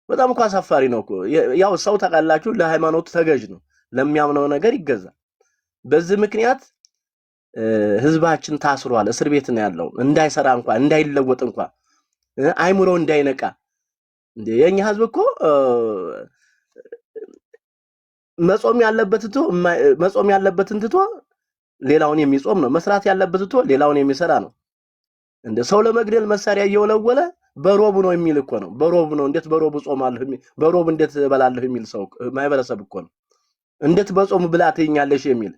በጣም እኮ አሳፋሪ ነው እኮ። ያው ሰው ታውቃላችሁ ለሃይማኖቱ ተገዥ ነው፣ ለሚያምነው ነገር ይገዛል። በዚህ ምክንያት ህዝባችን ታስሯል፣ እስር ቤት ነው ያለው። እንዳይሰራ እንኳን እንዳይለወጥ እንኳን አይምሮ እንዳይነቃ እንዴ የኛ ህዝብ እኮ መጾም ያለበትን ትቶ ሌላውን የሚጾም ነው። መስራት ያለበት ትቶ ሌላውን የሚሰራ ነው። እንደ ሰው ለመግደል መሳሪያ እየወለወለ በሮብ ነው የሚል እኮ ነው። በሮብ ነው እንዴት በሮብ ጾማለሁ በሮብ እንዴት እበላለሁ የሚል ሰው ማይበረሰብ እኮ ነው። እንዴት በጾም ብላትኛለሽ የሚል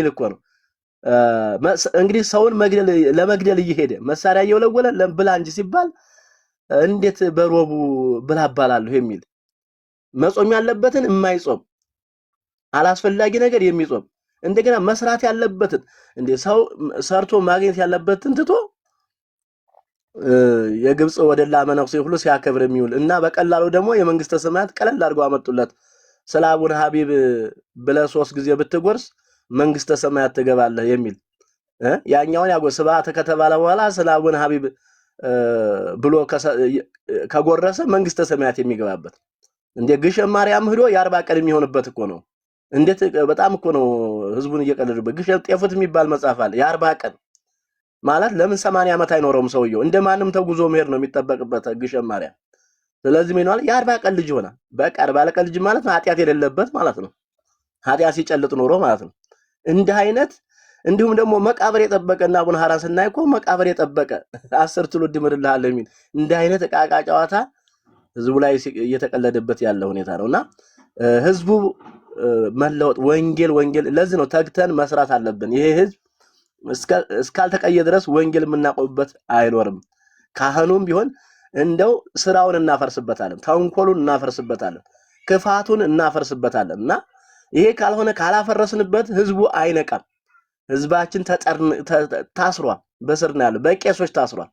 እኮ ነው። እንግዲህ ሰውን ለመግደል እየሄደ መሳሪያ እየወለወለ ብላ እንጂ ሲባል እንዴት በሮቡ ብላ ባላለሁ የሚል መጾም ያለበትን የማይጾም አላስፈላጊ ነገር የሚጾም እንደገና መስራት ያለበትን እንዴ ሰው ሰርቶ ማግኘት ያለበትን ትቶ የግብጽ ወደላ መነኩሴ ሁሉ ሲያከብር የሚውል እና በቀላሉ ደግሞ የመንግስተ ሰማያት ቀለል አድርገው አመጡለት። ስለ አቡነ ሀቢብ ብለህ 3 ጊዜ ብትጎርስ መንግስተ ሰማያት ትገባለህ የሚል ያኛውን ያጎስባተ ከተባለ በኋላ ስለ አቡነ ሀቢብ ብሎ ከጎረሰ መንግስተ ሰማያት የሚገባበት እንደ ግሸን ማርያም ሄዶ የ40 ቀን የሚሆንበት እኮ ነው። እንዴት በጣም እኮ ነው ህዝቡን እየቀለዱበት። ግሸን ጤፉት የሚባል መጽሐፍ አለ። የ40 ቀን ማለት ለምን 80 ዓመት አይኖረውም ሰውየው? እንደማንም ተጉዞ መሄድ ነው የሚጠበቅበት ግሸን ማርያም። ስለዚህ ምን ይሆናል? የ40 ቀን ልጅ ይሆናል። በቃ 40 ቀን ልጅ ማለት ኃጢአት የሌለበት ማለት ነው። ኃጢአት ሲጨልጥ ኖሮ ማለት ነው። እንደ አይነት እንዲሁም ደግሞ መቃብር የጠበቀና አቡነ ሐራን ስናይ እኮ መቃብር የጠበቀ 10 ትውልድ ምድልሃል የሚል እንደ አይነት ዕቃ ጨዋታ ህዝቡ ላይ እየተቀለደበት ያለ ሁኔታ ነውና ህዝቡ መለወጥ ወንጌል ለዚህ ነው ተግተን መስራት አለብን። ይሄ ህዝብ እስካልተቀየ ድረስ ወንጌል የምናቆምበት አይኖርም። ካህኑም ቢሆን እንደው ስራውን እናፈርስበታለን፣ ተንኮሉን እናፈርስበታለን፣ ክፋቱን እናፈርስበታለን እና ይሄ ካልሆነ ካላፈረስንበት ህዝቡ አይነቃም። ህዝባችን ታስሯል፣ በስር ነው ያለው። በቄሶች ታስሯል።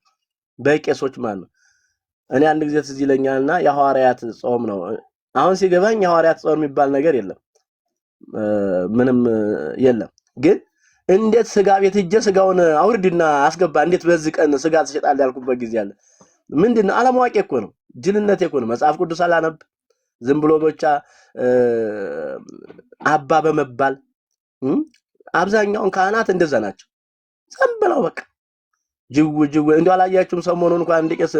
በቄሶች ማለት ነው። እኔ አንድ ጊዜ ትዝ ይለኛልና የሐዋርያት ጾም ነው አሁን ሲገባኝ የሐዋርያት ጾም የሚባል ነገር የለም፣ ምንም የለም። ግን እንዴት ስጋ ቤት ሄጄ ስጋውን አውርድና አስገባ እንዴት በዚህ ቀን ስጋ ትሸጣለህ ያልኩበት ጊዜ አለ። ምንድነው? አለማወቅ እኮ ነው፣ ጅልነት እኮ ነው። መጽሐፍ ቅዱስ አላነብ ዝም ብሎ ብቻ አባ በመባል አብዛኛውን ካህናት እንደዛ ናቸው። ዝም ብለው በቃ ጅው እንደው አላያችሁም? ሰሞኑን እንኳን አንድ ቄስ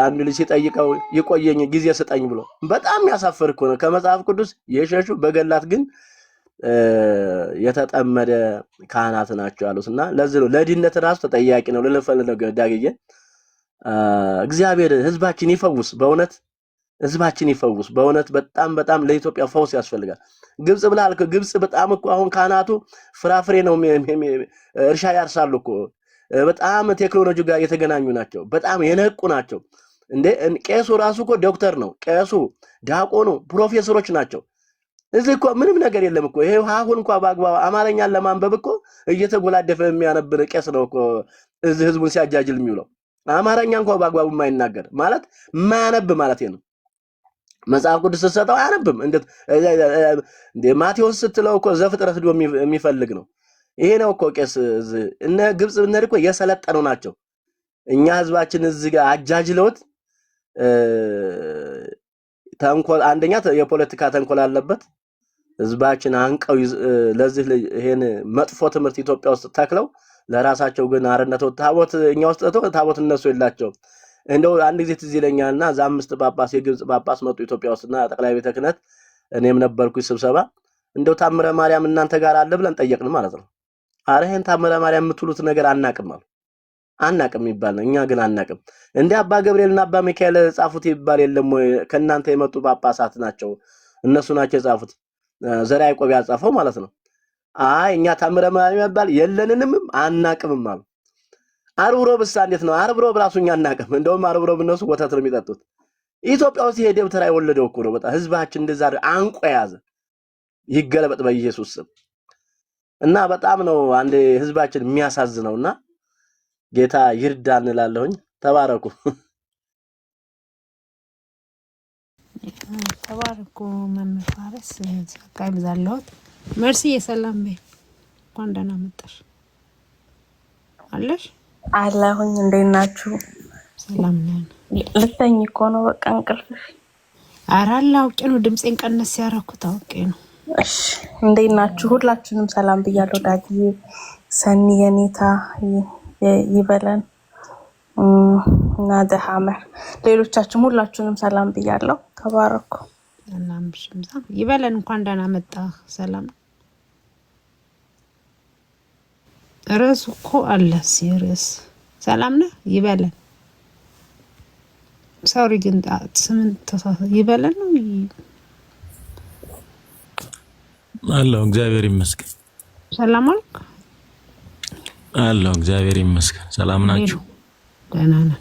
አንድ ልጅ ሲጠይቀው ይቆየኝ ጊዜ ስጠኝ ብሎ በጣም ያሳፈር እኮ ነው። ከመጽሐፍ ቅዱስ የሸሹ በገላት ግን የተጠመደ ካህናት ናቸው ያሉትና ለዚህ ነው ለድነት ራሱ ተጠያቂ ነው ለለፈልነው ዳግዬ እግዚአብሔር ህዝባችን ይፈውስ። በእውነት ህዝባችን ይፈውስ። በእውነት በጣም ለኢትዮጵያ ፈውስ ያስፈልጋል። ግብጽ ብላልከ ግብጽ በጣም እኮ አሁን ካህናቱ ፍራፍሬ ነው እርሻ ያርሳሉ እኮ በጣም ቴክኖሎጂ ጋር የተገናኙ ናቸው። በጣም የነቁ ናቸው። እንደ ቄሱ ራሱ እኮ ዶክተር ነው። ቄሱ ዲያቆኑ ፕሮፌሰሮች ናቸው። እዚህ እኮ ምንም ነገር የለም እኮ ይሄ አሁን እንኳን በአግባቡ አማርኛን ለማንበብ እኮ እየተጎላደፈ የሚያነብር ቄስ ነው እኮ እዚህ ህዝቡን ሲያጃጅል የሚውለው። አማርኛ እንኳን በአግባቡ የማይናገር ማለት የማያነብ ማለት ነው። መጽሐፍ ቅዱስ ስትሰጠው አያነብም። እንደ ማቴዎስ ስትለው እኮ ዘፍጥረት ሄዶ የሚፈልግ ነው። ይሄ ነው እኮ ቄስ እነ ግብጽ ብንሄድ እኮ የሰለጠኑ ናቸው። እኛ ህዝባችን እዚህ ጋር አጃጅለውት ተንኮል አንደኛ የፖለቲካ ተንኮል አለበት። ህዝባችን አንቀው ለዚህ ይሄን መጥፎ ትምህርት ኢትዮጵያ ውስጥ ተክለው ለራሳቸው ግን አረነተው ታቦት እኛ ውስጥ ታቦት እነሱ የላቸው። እንደው አንድ ጊዜ ትዝ ይለኛልና ዛ 5 ጳጳስ የግብጽ ጳጳስ መጡ ኢትዮጵያ ውስጥና ጠቅላይ ቤተ ክህነት እኔም ነበርኩኝ ስብሰባ። እንደው ታምረ ማርያም እናንተ ጋር አለ ብለን ጠየቅን ማለት ነው። አረ ይሄን ታምረ ማርያም የምትሉት ነገር አናቅም አሉ። አናቅም ይባል ነው እኛ ግን አናቅም። እንደ አባ ገብርኤልና አባ ሚካኤል ጻፉት ይባል የለም ወይ? ከናንተ የመጡ ጳጳሳት ናቸው እነሱ ናቸው የጻፉት። ዘርዓ ያዕቆብ ያጻፈው ማለት ነው። አይ እኛ ታምረ ማርያም ይባል የለንንም አናቅምም አሉ። ዓርብ ሮብሳ እንዴት ነው? ዓርብ ሮብ ራሱ እኛ አናቅም። እንደውም ዓርብ ሮብ እነሱ ወተት ነው የሚጠጡት። ኢትዮጵያ ውስጥ ይሄ ደብተራ የወለደው እኮ ነው። በጣም ህዝባችን እንደዛ አንቆ ያዘ። ይገለበጥ በኢየሱስ ስም። እና በጣም ነው አንድ ህዝባችን የሚያሳዝነውና ጌታ ይርዳን እላለሁኝ። ተባረኩ ተባረኩ። መመፋረስ ዘካይ ብዛለሁት መርሲ የሰላም በይ እንኳን ደህና መጣሽ አለሽ አላሁኝ። እንዴት ናችሁ? ሰላም ነን። ልተኝ እኮ ነው በቃ እንቅልፍሽ። ኧረ አላውቄ ነው ድምጼን ቀነስ ያደረኩት አውቄ ነው። እሺ እንዴት ናችሁ? ሁላችሁንም ሰላም ብያለሁ። ዳግዬ ሰኒ የኔታ ይበለን እና ደሃመር ሌሎቻችሁም ሁላችሁንም ሰላም ብያለሁ። ተባረኩ። ሰላም ብሽምዛ ይበለን እንኳን ደህና መጣ። ሰላም ርዕሱ እኮ አለ ሲርስ ሰላም ነህ ይበለን። ሶሪ ግን ስምን ይበለን ነው አለው። እግዚአብሔር ይመስገን። ሰላም አልክ? አለው። እግዚአብሔር ይመስገን። ሰላም ናችሁ? ደህና ነን።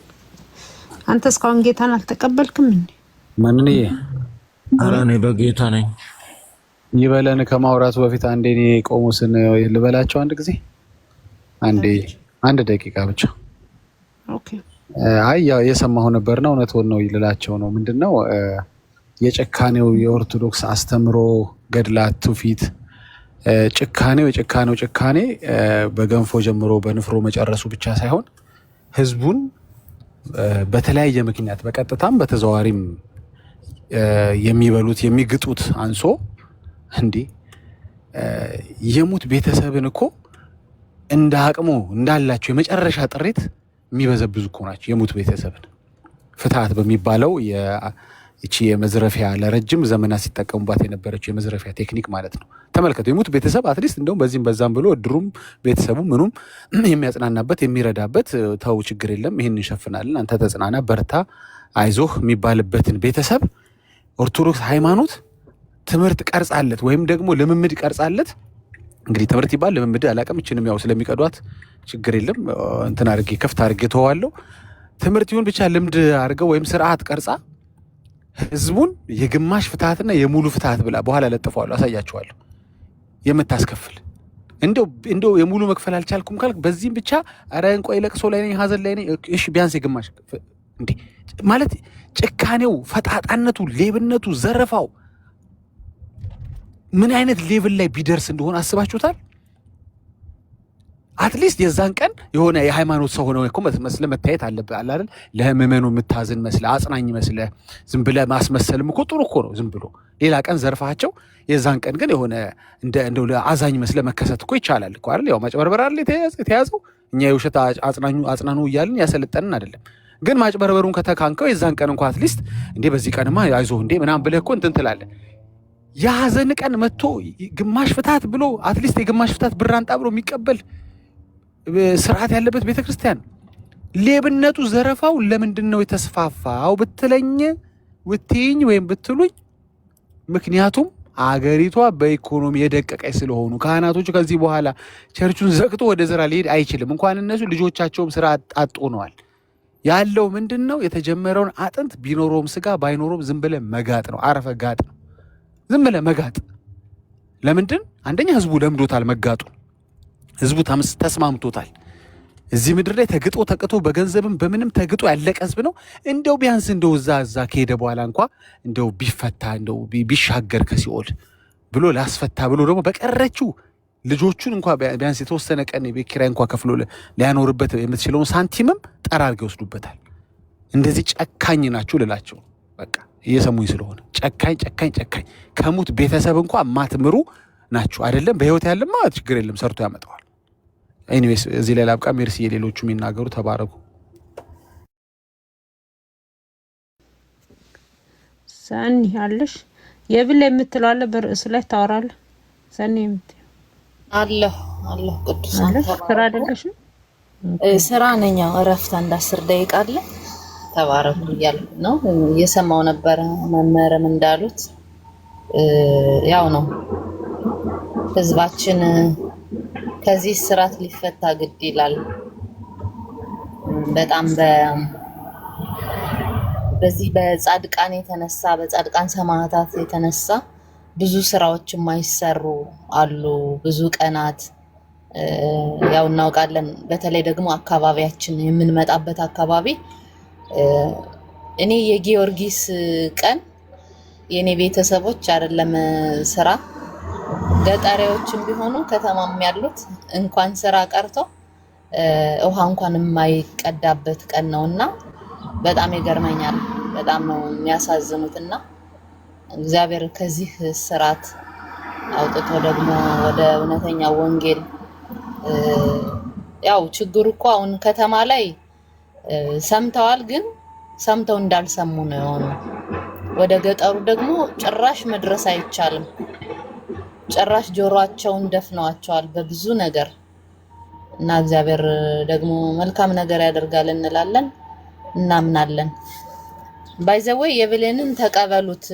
አንተ እስካሁን ጌታን አልተቀበልክም እንዴ? ማንኔ? ኧረ እኔ በጌታ ነኝ። ይበለን ከማውራቱ በፊት አንዴ እኔ ቆሞስን ልበላቸው አንድ ጊዜ አንድ ደቂቃ ብቻ። ኦኬ። አይ ያው የሰማሁ ነበርና እውነት ነው ይልላቸው ነው። ምንድነው የጭካኔው የኦርቶዶክስ አስተምሮ ገድላት ትውፊት ጭካኔ በገንፎ ጀምሮ በንፍሮ መጨረሱ ብቻ ሳይሆን ህዝቡን በተለያየ ምክንያት በቀጥታም በተዘዋሪም የሚበሉት የሚግጡት አንሶ እንዴ የሙት ቤተሰብን እኮ እንደ አቅሙ እንዳላቸው የመጨረሻ ጥሪት የሚበዘብዙ እኮ ናቸው። የሙት ቤተሰብን ፍትሃት በሚባለው እቺ የመዝረፊያ ለረጅም ዘመናት ሲጠቀሙባት የነበረችው የመዝረፊያ ቴክኒክ ማለት ነው። ተመልከቱ። የሙት ቤተሰብ አትሊስት እንደውም በዚህም በዛም ብሎ እድሩም ቤተሰቡ ምኑም የሚያጽናናበት የሚረዳበት ተው ችግር የለም ይሄን እንሸፍናለን አንተ ተጽናና በርታ አይዞህ የሚባልበትን ቤተሰብ ኦርቶዶክስ ሃይማኖት ትምህርት ቀርጻለት ወይም ደግሞ ልምምድ ቀርጻለት። እንግዲህ ትምህርት ይባል ልምምድ አላቀም እችንም ያው ስለሚቀዷት ችግር የለም እንትን አድርጌ ከፍት አድርጌ ተዋለው። ትምህርት ይሁን ብቻ ልምድ አድርገው ወይም ስርዓት ቀርጻ ህዝቡን የግማሽ ፍትሃትና የሙሉ ፍትሃት ብላ በኋላ ለጥፈዋለሁ አሳያችኋለሁ። የምታስከፍል እንደው የሙሉ መክፈል አልቻልኩም ካልክ በዚህም ብቻ አረ እንቆይ ለቅሶ ላይ ነኝ ሀዘን ላይ ነኝ እሺ ቢያንስ የግማሽ እንዴ ማለት ጭካኔው ፈጣጣነቱ ሌብነቱ ዘረፋው ምን አይነት ሌቭል ላይ ቢደርስ እንደሆነ አስባችሁታል? አትሊስት የዛን ቀን የሆነ የሃይማኖት ሰው ሆነው እኮ መስለ መታየት አለብህ አይደል? ለህመመኑ የምታዝን መስለ አጽናኝ መስለ ዝም ብለህ ማስመሰልም እኮ ጥሩ እኮ ነው። ዝም ብሎ ሌላ ቀን ዘርፋቸው የዛን ቀን ግን የሆነ እንደው ለአዛኝ መስለ መከሰት እኮ ይቻላል እኮ አይደል? ያው ማጭበርበር አይደል የተያዘው። እኛ የውሸት አጽናኑ እያልን ያሰለጠንን አይደለም። ግን ማጭበርበሩን ከተካንከው የዛን ቀን እንኳን አትሊስት እንዴ በዚህ ቀንማ አይዞህ እንዴ ምናምን ብለህ እኮ እንትን ትላለህ። የሐዘን ቀን መጥቶ ግማሽ ፍታት ብሎ አትሊስት የግማሽ ፍታት ብር አንጣ ብሎ የሚቀበል ስርዓት ያለበት ቤተክርስቲያን። ሌብነቱ ዘረፋው ለምንድን ነው የተስፋፋው ብትለኝ ወይም ብትሉኝ፣ ምክንያቱም አገሪቷ በኢኮኖሚ የደቀቀች ስለሆኑ ካህናቶቹ ከዚህ በኋላ ቸርቹን ዘግቶ ወደ ስራ ሊሄድ አይችልም። እንኳን እነሱ ልጆቻቸውም ስራ አጥ ሆነዋል። ያለው ምንድን ነው? የተጀመረውን አጥንት ቢኖረውም ስጋ ባይኖረውም ዝም ብለህ መጋጥ ነው። አረፈ ጋጥ ነው። ዝም ብለህ መጋጥ። ለምንድን? አንደኛ ህዝቡ ለምዶታል መጋጡ። ህዝቡ ተስማምቶታል። እዚህ ምድር ላይ ተግጦ በገንዘብም በምንም ተግጦ ያለቀ ህዝብ ነው። እንደው ቢያንስ እንደው እዛ ከሄደ በኋላ እንኳ እንደው ቢፈታ እንደው ቢሻገር ከሲኦል ብሎ ላስፈታ ብሎ ደግሞ በቀረችው ልጆቹን እንኳ ቢያንስ የተወሰነ ቀን የቤት ኪራይ እንኳ ከፍሎ ሊያኖርበት የምትችለውን ሳንቲምም ጠራርገው ይወስዱበታል። እንደዚህ ጨካኝ ናችሁ ልላቸው በቃ እየሰሙኝ ስለሆነ ጨካኝ ከሙት ቤተሰብ እንኳ ማትምሩ ናችሁ አይደለም። በህይወት ያለማ ችግር የለም ሰርቶ ያመጣዋል። ኤኒዌይስ እዚህ ላይ ላብቃ። ሜርሲ። የሌሎቹ የሚናገሩ ተባረኩ። ሰኒ አለሽ የብል የምትለው አለ በርዕሱ ላይ ታወራለህ። ሰኒ የምትለው አለሁ ቅዱሳን ስራ አይደለሽም? ስራ ነኝ። እረፍት አንድ 10 ደቂቃ አለ። ተባረኩ እያልኩ ነው። እየሰማው ነበር መምህርም እንዳሉት ያው ነው ህዝባችን ከዚህ ስራት ሊፈታ ግድ ይላል። በጣም በዚህ በጻድቃን የተነሳ በጻድቃን ሰማዕታት የተነሳ ብዙ ስራዎች የማይሰሩ አሉ። ብዙ ቀናት ያው እናውቃለን። በተለይ ደግሞ አካባቢያችን የምንመጣበት አካባቢ እኔ የጊዮርጊስ ቀን የኔ ቤተሰቦች አይደለም ስራ ገጠሪዎችም ቢሆኑ ከተማም ያሉት እንኳን ስራ ቀርቶ ውሃ እንኳን የማይቀዳበት ቀን ነውና በጣም ይገርመኛል። በጣም ነው የሚያሳዝኑትና እግዚአብሔር ከዚህ ስራት አውጥቶ ደግሞ ወደ እውነተኛ ወንጌል ያው ችግሩ እኮ አሁን ከተማ ላይ ሰምተዋል፣ ግን ሰምተው እንዳልሰሙ ነው የሆነው። ወደ ገጠሩ ደግሞ ጭራሽ መድረስ አይቻልም። ጭራሽ ጆሮአቸውን ደፍነዋቸዋል በብዙ ነገር እና እግዚአብሔር ደግሞ መልካም ነገር ያደርጋል እንላለን እናምናለን። ባይዘወይ የብሌንን ተቀበሉት።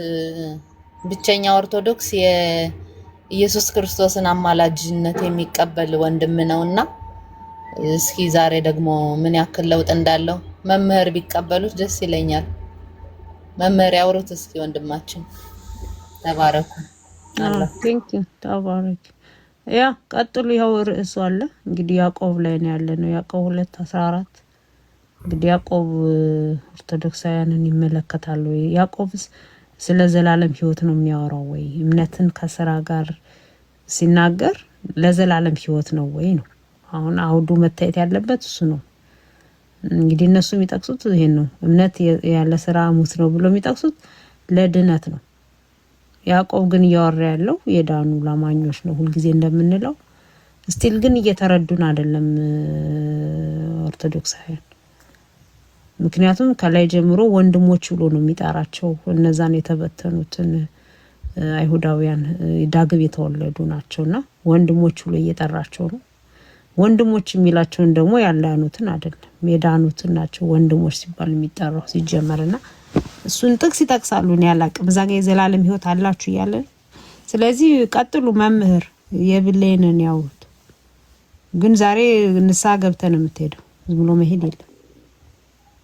ብቸኛ ኦርቶዶክስ የኢየሱስ ክርስቶስን አማላጅነት የሚቀበል ወንድም ነውና እስኪ ዛሬ ደግሞ ምን ያክል ለውጥ እንዳለው መምህር ቢቀበሉት ደስ ይለኛል። መምህር ያውሩት እስኪ ወንድማችን። ተባረኩ። ቴንክ ዩ ተባረክ። ያ ቀጥሉ። ያው ርዕሱ አለ እንግዲህ ያዕቆብ ላይ ነው ያለነው። ያዕቆብ 2:14 እንግዲህ ያዕቆብ ኦርቶዶክሳውያንን ይመለከታል ወይ? ያዕቆብስ ስለ ዘላለም ህይወት ነው የሚያወራው ወይ? እምነትን ከስራ ጋር ሲናገር ለዘላለም ህይወት ነው ወይ ነው አሁን አውዱ መታየት ያለበት እሱ ነው። እንግዲህ እነሱ የሚጠቅሱት ይሄን ነው። እምነት ያለ ስራ ሙት ነው ብሎ የሚጠቅሱት ለድነት ነው። ያዕቆብ ግን እያወራ ያለው የዳኑ ላማኞች ነው ሁልጊዜ እንደምንለው። ስቲል ግን እየተረዱን አይደለም ኦርቶዶክሳውያን። ምክንያቱም ከላይ ጀምሮ ወንድሞች ብሎ ነው የሚጠራቸው። እነዛን የተበተኑትን አይሁዳውያን ዳግም የተወለዱ ናቸውና ወንድሞች ብሎ እየጠራቸው ነው። ወንድሞች የሚላቸውን ደግሞ ያላኑትን አይደለም የዳኑትን ናቸው ወንድሞች ሲባል የሚጠራው ሲጀመርና እሱን ጥቅስ ይጠቅሳሉ። እኔ ያላቅም እዛ ጋር የዘላለም ህይወት አላችሁ እያለ። ስለዚህ ቀጥሉ መምህር የብሌንን ያውሩት። ግን ዛሬ ንስሐ ገብተን የምትሄደው ዝም ብሎ መሄድ የለም።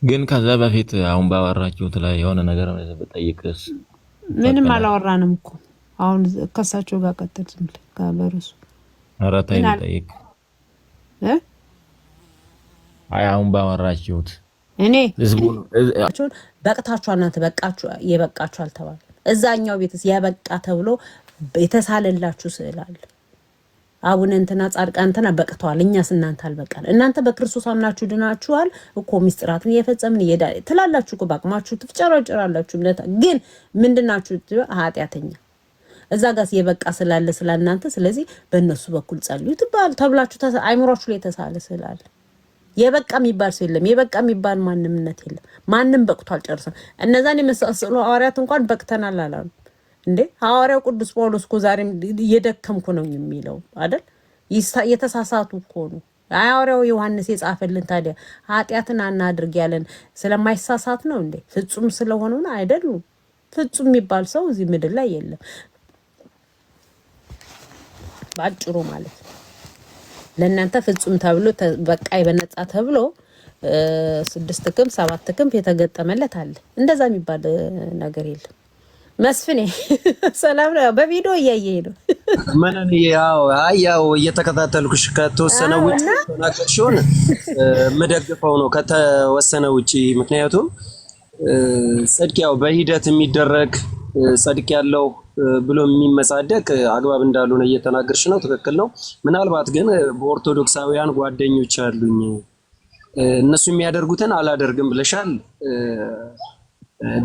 ግን ከዛ በፊት አሁን ባወራችሁት ላይ የሆነ ነገር ብጠይቅስ? ምንም አላወራንም እኮ አሁን ከሳቸው ጋር ቀጥል ዝም ብለህ ጋበሩስ አራታይ ልጠይቅ። አይ አሁን ባወራችሁት እኔ በቅታችኋል እናንተ በቃችሁ የበቃችሁ አልተባለ። እዛኛው ቤትስ ያበቃ ተብሎ የተሳለላችሁ ስዕል አለ አቡነ እንትና ጻድቃን እንትና በቅተዋል፣ እኛስ እናንተ አልበቃን። እናንተ በክርስቶስ አምናችሁ ድናችኋል እኮ ሚስጥራትን እየፈጸምን ትላላችሁ እኮ ባቅማችሁ ትፍጨረጭራላችሁ። ግን ምንድናችሁ? ኃጢአተኛ እዛ ጋር የበቃ ስላለ ስለናንተ ስለዚህ በእነሱ በኩል ጸልዩ ተብላችሁ አይምሮአችሁ ላይ ተሳለ ስላለ የበቃ የሚባል ሰው የለም። የበቃ የሚባል ማንምነት የለም። ማንም በቅቷል ጨርሰን። እነዛን የመሳሰሉ ሐዋርያት እንኳን በቅተናል አላሉ እንዴ? ሐዋርያው ቅዱስ ጳውሎስ እኮ ዛሬም እየደከምኩ ነው የሚለው አይደል? የተሳሳቱ እኮ ነው። ሐዋርያው ዮሐንስ የጻፈልን ታዲያ ኃጢአትን አናድርግ ያለን ስለማይሳሳት ነው እንዴ? ፍጹም ስለሆነ ነው አይደሉም? ፍጹም የሚባል ሰው እዚህ ምድር ላይ የለም ባጭሩ ማለት ነው። ለእናንተ ፍጹም ተብሎ በቃ በነጻ ተብሎ 6 ክንፍ 7 ክንፍ የተገጠመለት አለ። እንደዛ የሚባል ነገር የለም። መስፍኔ ሰላም ነው። በቪዲዮ እያየኝ ነው። ማንን ያው እየተከታተልኩሽ ከተወሰነ ውጪ ተናገርሽውን መደግፈው ነው ከተወሰነ ውጪ። ምክንያቱም ጽድቅ ያው በሂደት የሚደረግ ጽድቅ ያለው ብሎ የሚመጻደቅ አግባብ እንዳልሆነ እየተናገርሽ ነው። ትክክል ነው። ምናልባት ግን በኦርቶዶክሳውያን ጓደኞች አሉኝ እነሱ የሚያደርጉትን አላደርግም ብለሻል።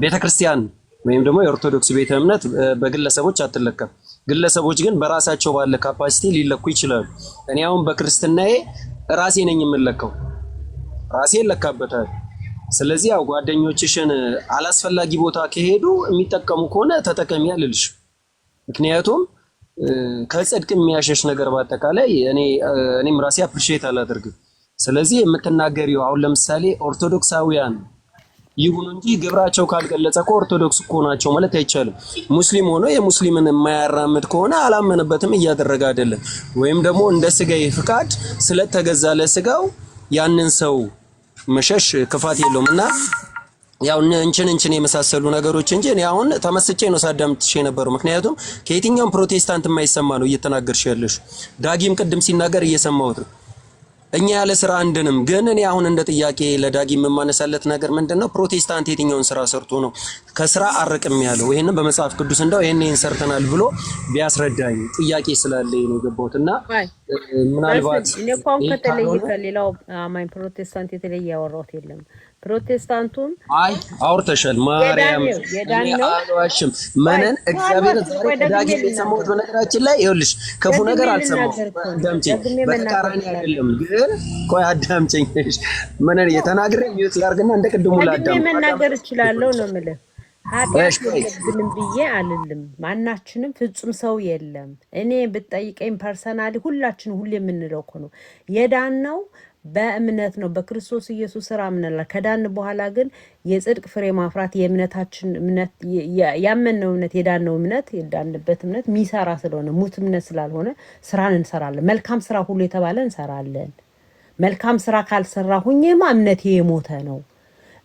ቤተክርስቲያን ወይም ደግሞ የኦርቶዶክስ ቤተ እምነት በግለሰቦች አትለካም። ግለሰቦች ግን በራሳቸው ባለ ካፓሲቲ ሊለኩ ይችላሉ። እኔ አሁን በክርስትናዬ ራሴ ነኝ የምለካው፣ ራሴ ለካበታል። ስለዚህ ያው ጓደኞችሽን አላስፈላጊ ቦታ ከሄዱ የሚጠቀሙ ከሆነ ተጠቀሚ አልልሽ። ምክንያቱም ከጽድቅ የሚያሸሽ ነገር በአጠቃላይ እኔም ራሴ አፕሪሺየት አላደርግም። ስለዚህ የምትናገሪው አሁን ለምሳሌ ኦርቶዶክሳውያን ይሁን እንጂ ግብራቸው ካልገለጸ እኮ ኦርቶዶክስ እኮ ናቸው ማለት አይቻልም። ሙስሊም ሆኖ የሙስሊምን የማያራምድ ከሆነ አላመነበትም፣ እያደረገ አይደለም። ወይም ደግሞ እንደ ስጋዬ ፍቃድ ስለተገዛ ለስጋው ያንን ሰው መሸሽ ክፋት የለውም። እና ያው እንችን የመሳሰሉ ነገሮች እንጂ እኔ አሁን ተመስጬ ነው ሳዳምጥሽ የነበረው። ምክንያቱም ከየትኛውም ፕሮቴስታንት የማይሰማ ነው እየተናገርሽ ያለሽ። ዳጊም ቅድም ሲናገር እየሰማሁት ነው። እኛ ያለ ስራ አንድንም። ግን እኔ አሁን እንደ ጥያቄ ለዳጊ የምማነሳለት ነገር ምንድነው? ፕሮቴስታንት የትኛውን ስራ ሰርቶ ነው ከስራ አርቅም ያለው? ይሄንን በመጽሐፍ ቅዱስ እንደው ይሄንን ሰርተናል ብሎ ቢያስረዳኝ ጥያቄ ስላለኝ ነው የገባሁትና ምናልባት እኔ እንኳን ከሌላው አማኝ ፕሮቴስታንት የተለየ ያወራሁት የለም። ፕሮቴስታንቱም አውርተሻል። ማርያም አልዋሽም። መነን እግዚአብሔር ዳጊ የሰማሁት በነገራችን ላይ ይኸውልሽ ክፉ ነገር አልሰማሁም። አዳምጪኝ፣ በተቃራኒ አይደለም ግን ቆይ አዳምጪኝ። መነን የተናገረ ሚውት ላርግና እንደ ቅድሙ ላዳም መናገር እችላለሁ ነው የምልህ። ኃጢአት የለብንም ብዬ አልልም። ማናችንም ፍጹም ሰው የለም። እኔ ብትጠይቀኝ ፐርሰናሊ ሁላችን ሁሌ የምንለው እኮ ነው የዳነው በእምነት ነው፣ በክርስቶስ ኢየሱስ ስራ አምነናል። ከዳን በኋላ ግን የጽድቅ ፍሬ ማፍራት የእምነታችን እምነት ያመነው እምነት የዳነው እምነት የዳንበት እምነት የሚሰራ ስለሆነ ሙት እምነት ስላልሆነ ስራን እንሰራለን። መልካም ስራ ሁሉ የተባለ እንሰራለን። መልካም ስራ ካልሰራሁኝማ እምነቴ የሞተ ነው።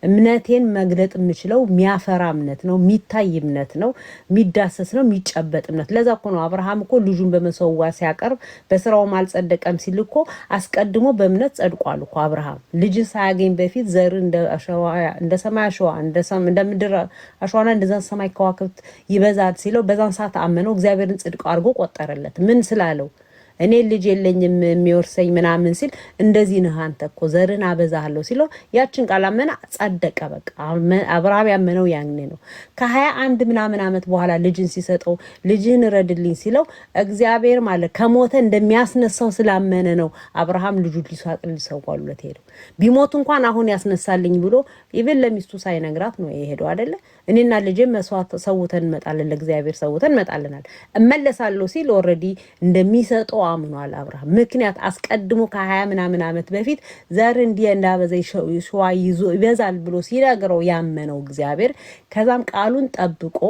እምነቴን መግለጥ የምችለው የሚያፈራ እምነት ነው፣ የሚታይ እምነት ነው፣ የሚዳሰስ ነው፣ የሚጨበጥ እምነት። ለዛ እኮ ነው አብርሃም እኮ ልጁን በመሰዋ ሲያቀርብ በስራውም አልጸደቀም ሲል እኮ አስቀድሞ በእምነት ጸድቋል እኮ አብርሃም። ልጅን ሳያገኝ በፊት ዘር እንደ ሰማይ አሸዋ እንደ ምድር አሸዋና እንደ ሰማይ ከዋክብት ይበዛል ሲለው በዛን ሰዓት አመነው፣ እግዚአብሔርን ጽድቅ አድርጎ ቆጠረለት። ምን ስላለው? እኔ ልጅ የለኝም የሚወርሰኝ ምናምን ሲል እንደዚህ ነህ አንተ እኮ ዘርን አበዛለሁ ሲለው ያችን ቃል አመነ፣ ጸደቀ። በቃ አብርሃም ያመነው ያኔ ነው። ከ21 ምናምን ዓመት በኋላ ልጅን ሲሰጠው ልጅህን ረድልኝ ሲለው እግዚአብሔር ማለት ከሞተ እንደሚያስነሳው ስላመነ ነው አብርሃም ልጁ ሊሰዋለት ሄደው። ቢሞት እንኳን አሁን ያስነሳልኝ ብሎ ኢቭን ለሚስቱ ሳይነግራት ነው የሄደው አይደለ? እኔና ልጄ መስዋዕት ሰውተን እንመጣለን፣ ለእግዚአብሔር ሰውተን እንመጣለናል። እመለሳለሁ ሲል ኦልሬዲ እንደሚሰጠው አምኗል አብርሃም። ምክንያት አስቀድሞ ከ20 ምናምን ዓመት በፊት ዘር እንዲህ እንዳበዛ ሸዋ ይዞ ይበዛል ብሎ ሲነግረው ያመነው እግዚአብሔር ከዛም ቃሉን ጠብቆ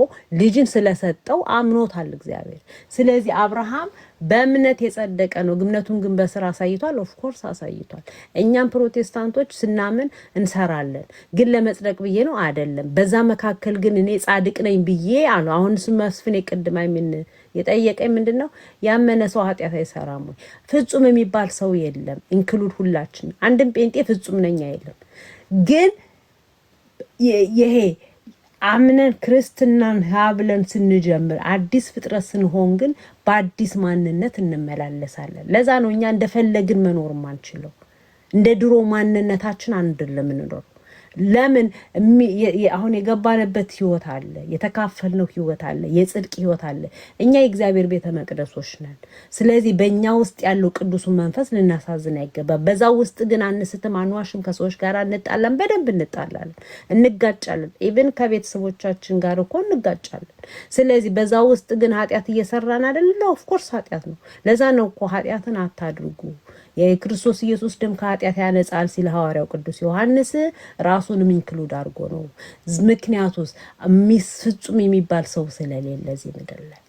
ልጅን ስለሰጠው አምኖታል እግዚአብሔር። ስለዚህ አብርሃም በእምነት የጸደቀ ነው። እምነቱን ግን በስራ አሳይቷል። ኦፍ ኮርስ አሳይቷል። እኛም ፕሮቴስታንቶች ስናምን እንሰራለን፣ ግን ለመጽደቅ ብዬ ነው አይደለም። በዛ መካከል ግን እኔ ጻድቅ ነኝ ብዬ አሉ። አሁን መስፍን የቀድማይ ምን የጠየቀኝ ምንድነው? ያመነ ሰው ኃጢአት አይሰራም ወይ? ፍጹም የሚባል ሰው የለም። ኢንክሉድ ሁላችን አንድም ጴንጤ ፍጹም ነኝ አይደለም። ግን ይሄ አምነን ክርስትናን ብለን ስንጀምር አዲስ ፍጥረት ስንሆን ግን በአዲስ ማንነት እንመላለሳለን። ለዛ ነው እኛ እንደፈለግን መኖር ማንችለው። እንደ ድሮ ማንነታችን አይደለም እንኖር። ለምን አሁን የገባንበት ህይወት አለ፣ የተካፈልነው ህይወት አለ፣ የጽድቅ ህይወት አለ። እኛ የእግዚአብሔር ቤተ መቅደሶች ነን። ስለዚህ በእኛ ውስጥ ያለው ቅዱሱ መንፈስ ልናሳዝን አይገባም። በዛ ውስጥ ግን አንስትም፣ አንዋሽም፣ ከሰዎች ጋር እንጣላለን፣ በደንብ እንጣላለን፣ እንጋጫለን። ኢቭን ከቤተሰቦቻችን ጋር እኮ እንጋጫለን። ስለዚህ በዛ ውስጥ ግን ኃጢአት እየሰራን አይደለም። ኦፍ ኮርስ ኃጢአት ነው። ለዛ ነው እኮ ኃጢአትን አታድርጉ የክርስቶስ ኢየሱስ ደም ከኃጢአት ያነጻል ሲል ሐዋርያው ቅዱስ ዮሐንስ ራሱንም ኢንክሉድ አድርጎ ነው። ምክንያቱስ ፍጹም የሚባል ሰው ስለሌለ እዚህ ምድር ላይ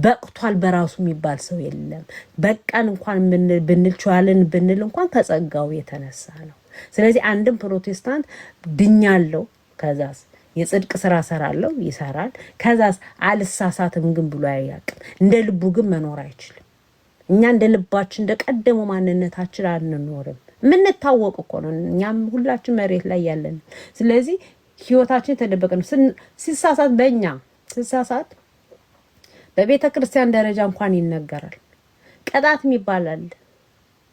በቅቷል በራሱ የሚባል ሰው የለም። በቃን እንኳን ብንልቻለን ብንል እንኳን ከጸጋው የተነሳ ነው። ስለዚህ አንድም ፕሮቴስታንት ድኛለው ከዛስ የጽድቅ ስራ ሰራለው ይሰራል፣ ከዛስ አልሳሳትም ግን ብሎ አያውቅም። እንደ ልቡ ግን መኖር አይችልም። እኛ እንደ ልባችን እንደ ቀደመው ማንነታችን አንኖርም። ምን ታወቅ እኮ ነው እኛም ሁላችን መሬት ላይ ያለን። ስለዚህ ህይወታችን ተደበቀ ነው። ሲሳሳት በእኛ ሲሳሳት በቤተ ክርስቲያን ደረጃ እንኳን ይነገራል። ቀጣት ይባላል፣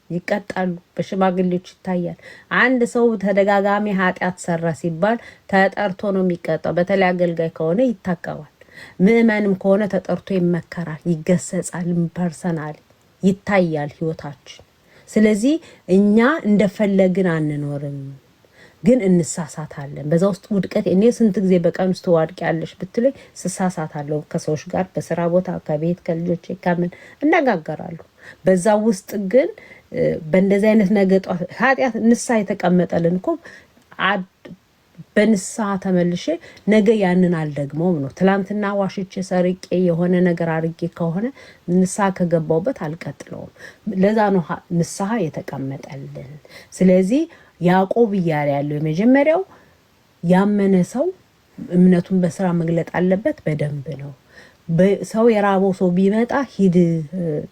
ይቀጣሉ፣ በሽማግሌዎች ይታያል። አንድ ሰው ተደጋጋሚ ኃጢአት ሰራ ሲባል ተጠርቶ ነው የሚቀጣው። በተለይ አገልጋይ ከሆነ ይታቀባል። ምእመንም ከሆነ ተጠርቶ ይመከራል፣ ይገሰጻል፣ ፐርሰናሊ ይታያል ህይወታችን። ስለዚህ እኛ እንደፈለግን አንኖርም፣ ግን እንሳሳታለን። በዛ ውስጥ ውድቀት እኔ ስንት ጊዜ በቀን ውስጥ ዋድቂያለሽ ብትለኝ ስሳሳታለሁ። ከሰዎች ጋር በስራ ቦታ፣ ከቤት ከልጆቼ ከምን እነጋገራለሁ። በዛ ውስጥ ግን በእንደዚህ አይነት ነገር ኃጢአት ንስሐ የተቀመጠልን እኮ በንስሐ ተመልሼ ነገ ያንን አልደግመውም ነው። ትላንትና ዋሽቼ ሰርቄ የሆነ ነገር አርጌ ከሆነ ንስሐ ከገባውበት አልቀጥለውም። ለዛ ነው ንስሐ የተቀመጠልን። ስለዚህ ያዕቆብ እያለ ያለው የመጀመሪያው ያመነ ሰው እምነቱን በስራ መግለጥ አለበት። በደንብ ነው። ሰው የራበው ሰው ቢመጣ ሂድ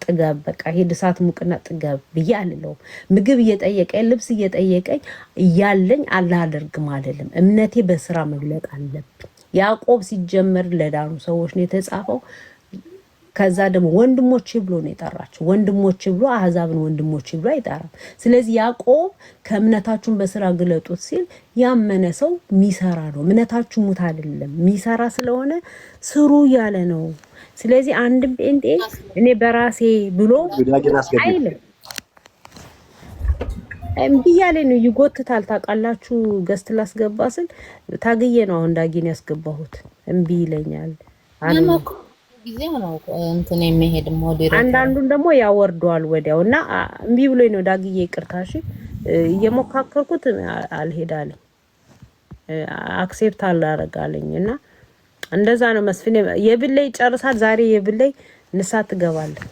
ጥገብ፣ በቃ ሂድ እሳት ሙቅና ጥገብ ብዬ አልለውም። ምግብ እየጠየቀኝ ልብስ እየጠየቀኝ እያለኝ አላደርግም አይደለም። እምነቴ በስራ መግለጥ አለብኝ። ያዕቆብ ሲጀመር ለዳኑ ሰዎች ነው የተጻፈው። ከዛ ደግሞ ወንድሞቼ ብሎ ነው የጠራቸው። ወንድሞቼ ብሎ አህዛብን ወንድሞቼ ብሎ አይጠራም። ስለዚህ ያዕቆብ ከእምነታችሁን በስራ ግለጡት ሲል ያመነ ሰው ሚሰራ ነው። እምነታችሁ ሙት አይደለም፣ ሚሰራ ስለሆነ ስሩ ያለ ነው። ስለዚህ አንድ ጴንጤ እኔ በራሴ ብሎ አይልም። እምቢ ያለ ነው፣ ይጎትታል። ታውቃላችሁ ገስት ላስገባ ስል ታግዬ ነው አሁን ዳጊን ያስገባሁት። እምቢ ይለኛል። ጊዜ ነው እንትን የሚሄድ ሞዴሬተር። አንዳንዱን ደግሞ ያወርደዋል ወዲያውና እምቢ ብሎኝ ነው ዳግዬ ይቅርታሽ እየሞካከርኩት አልሄዳለኝ አክሴፕት አላረጋለኝና እንደዛ ነው። መስፍኔ የብለይ ጨርሳል ዛሬ የብለይ ንሳ ትገባለህ።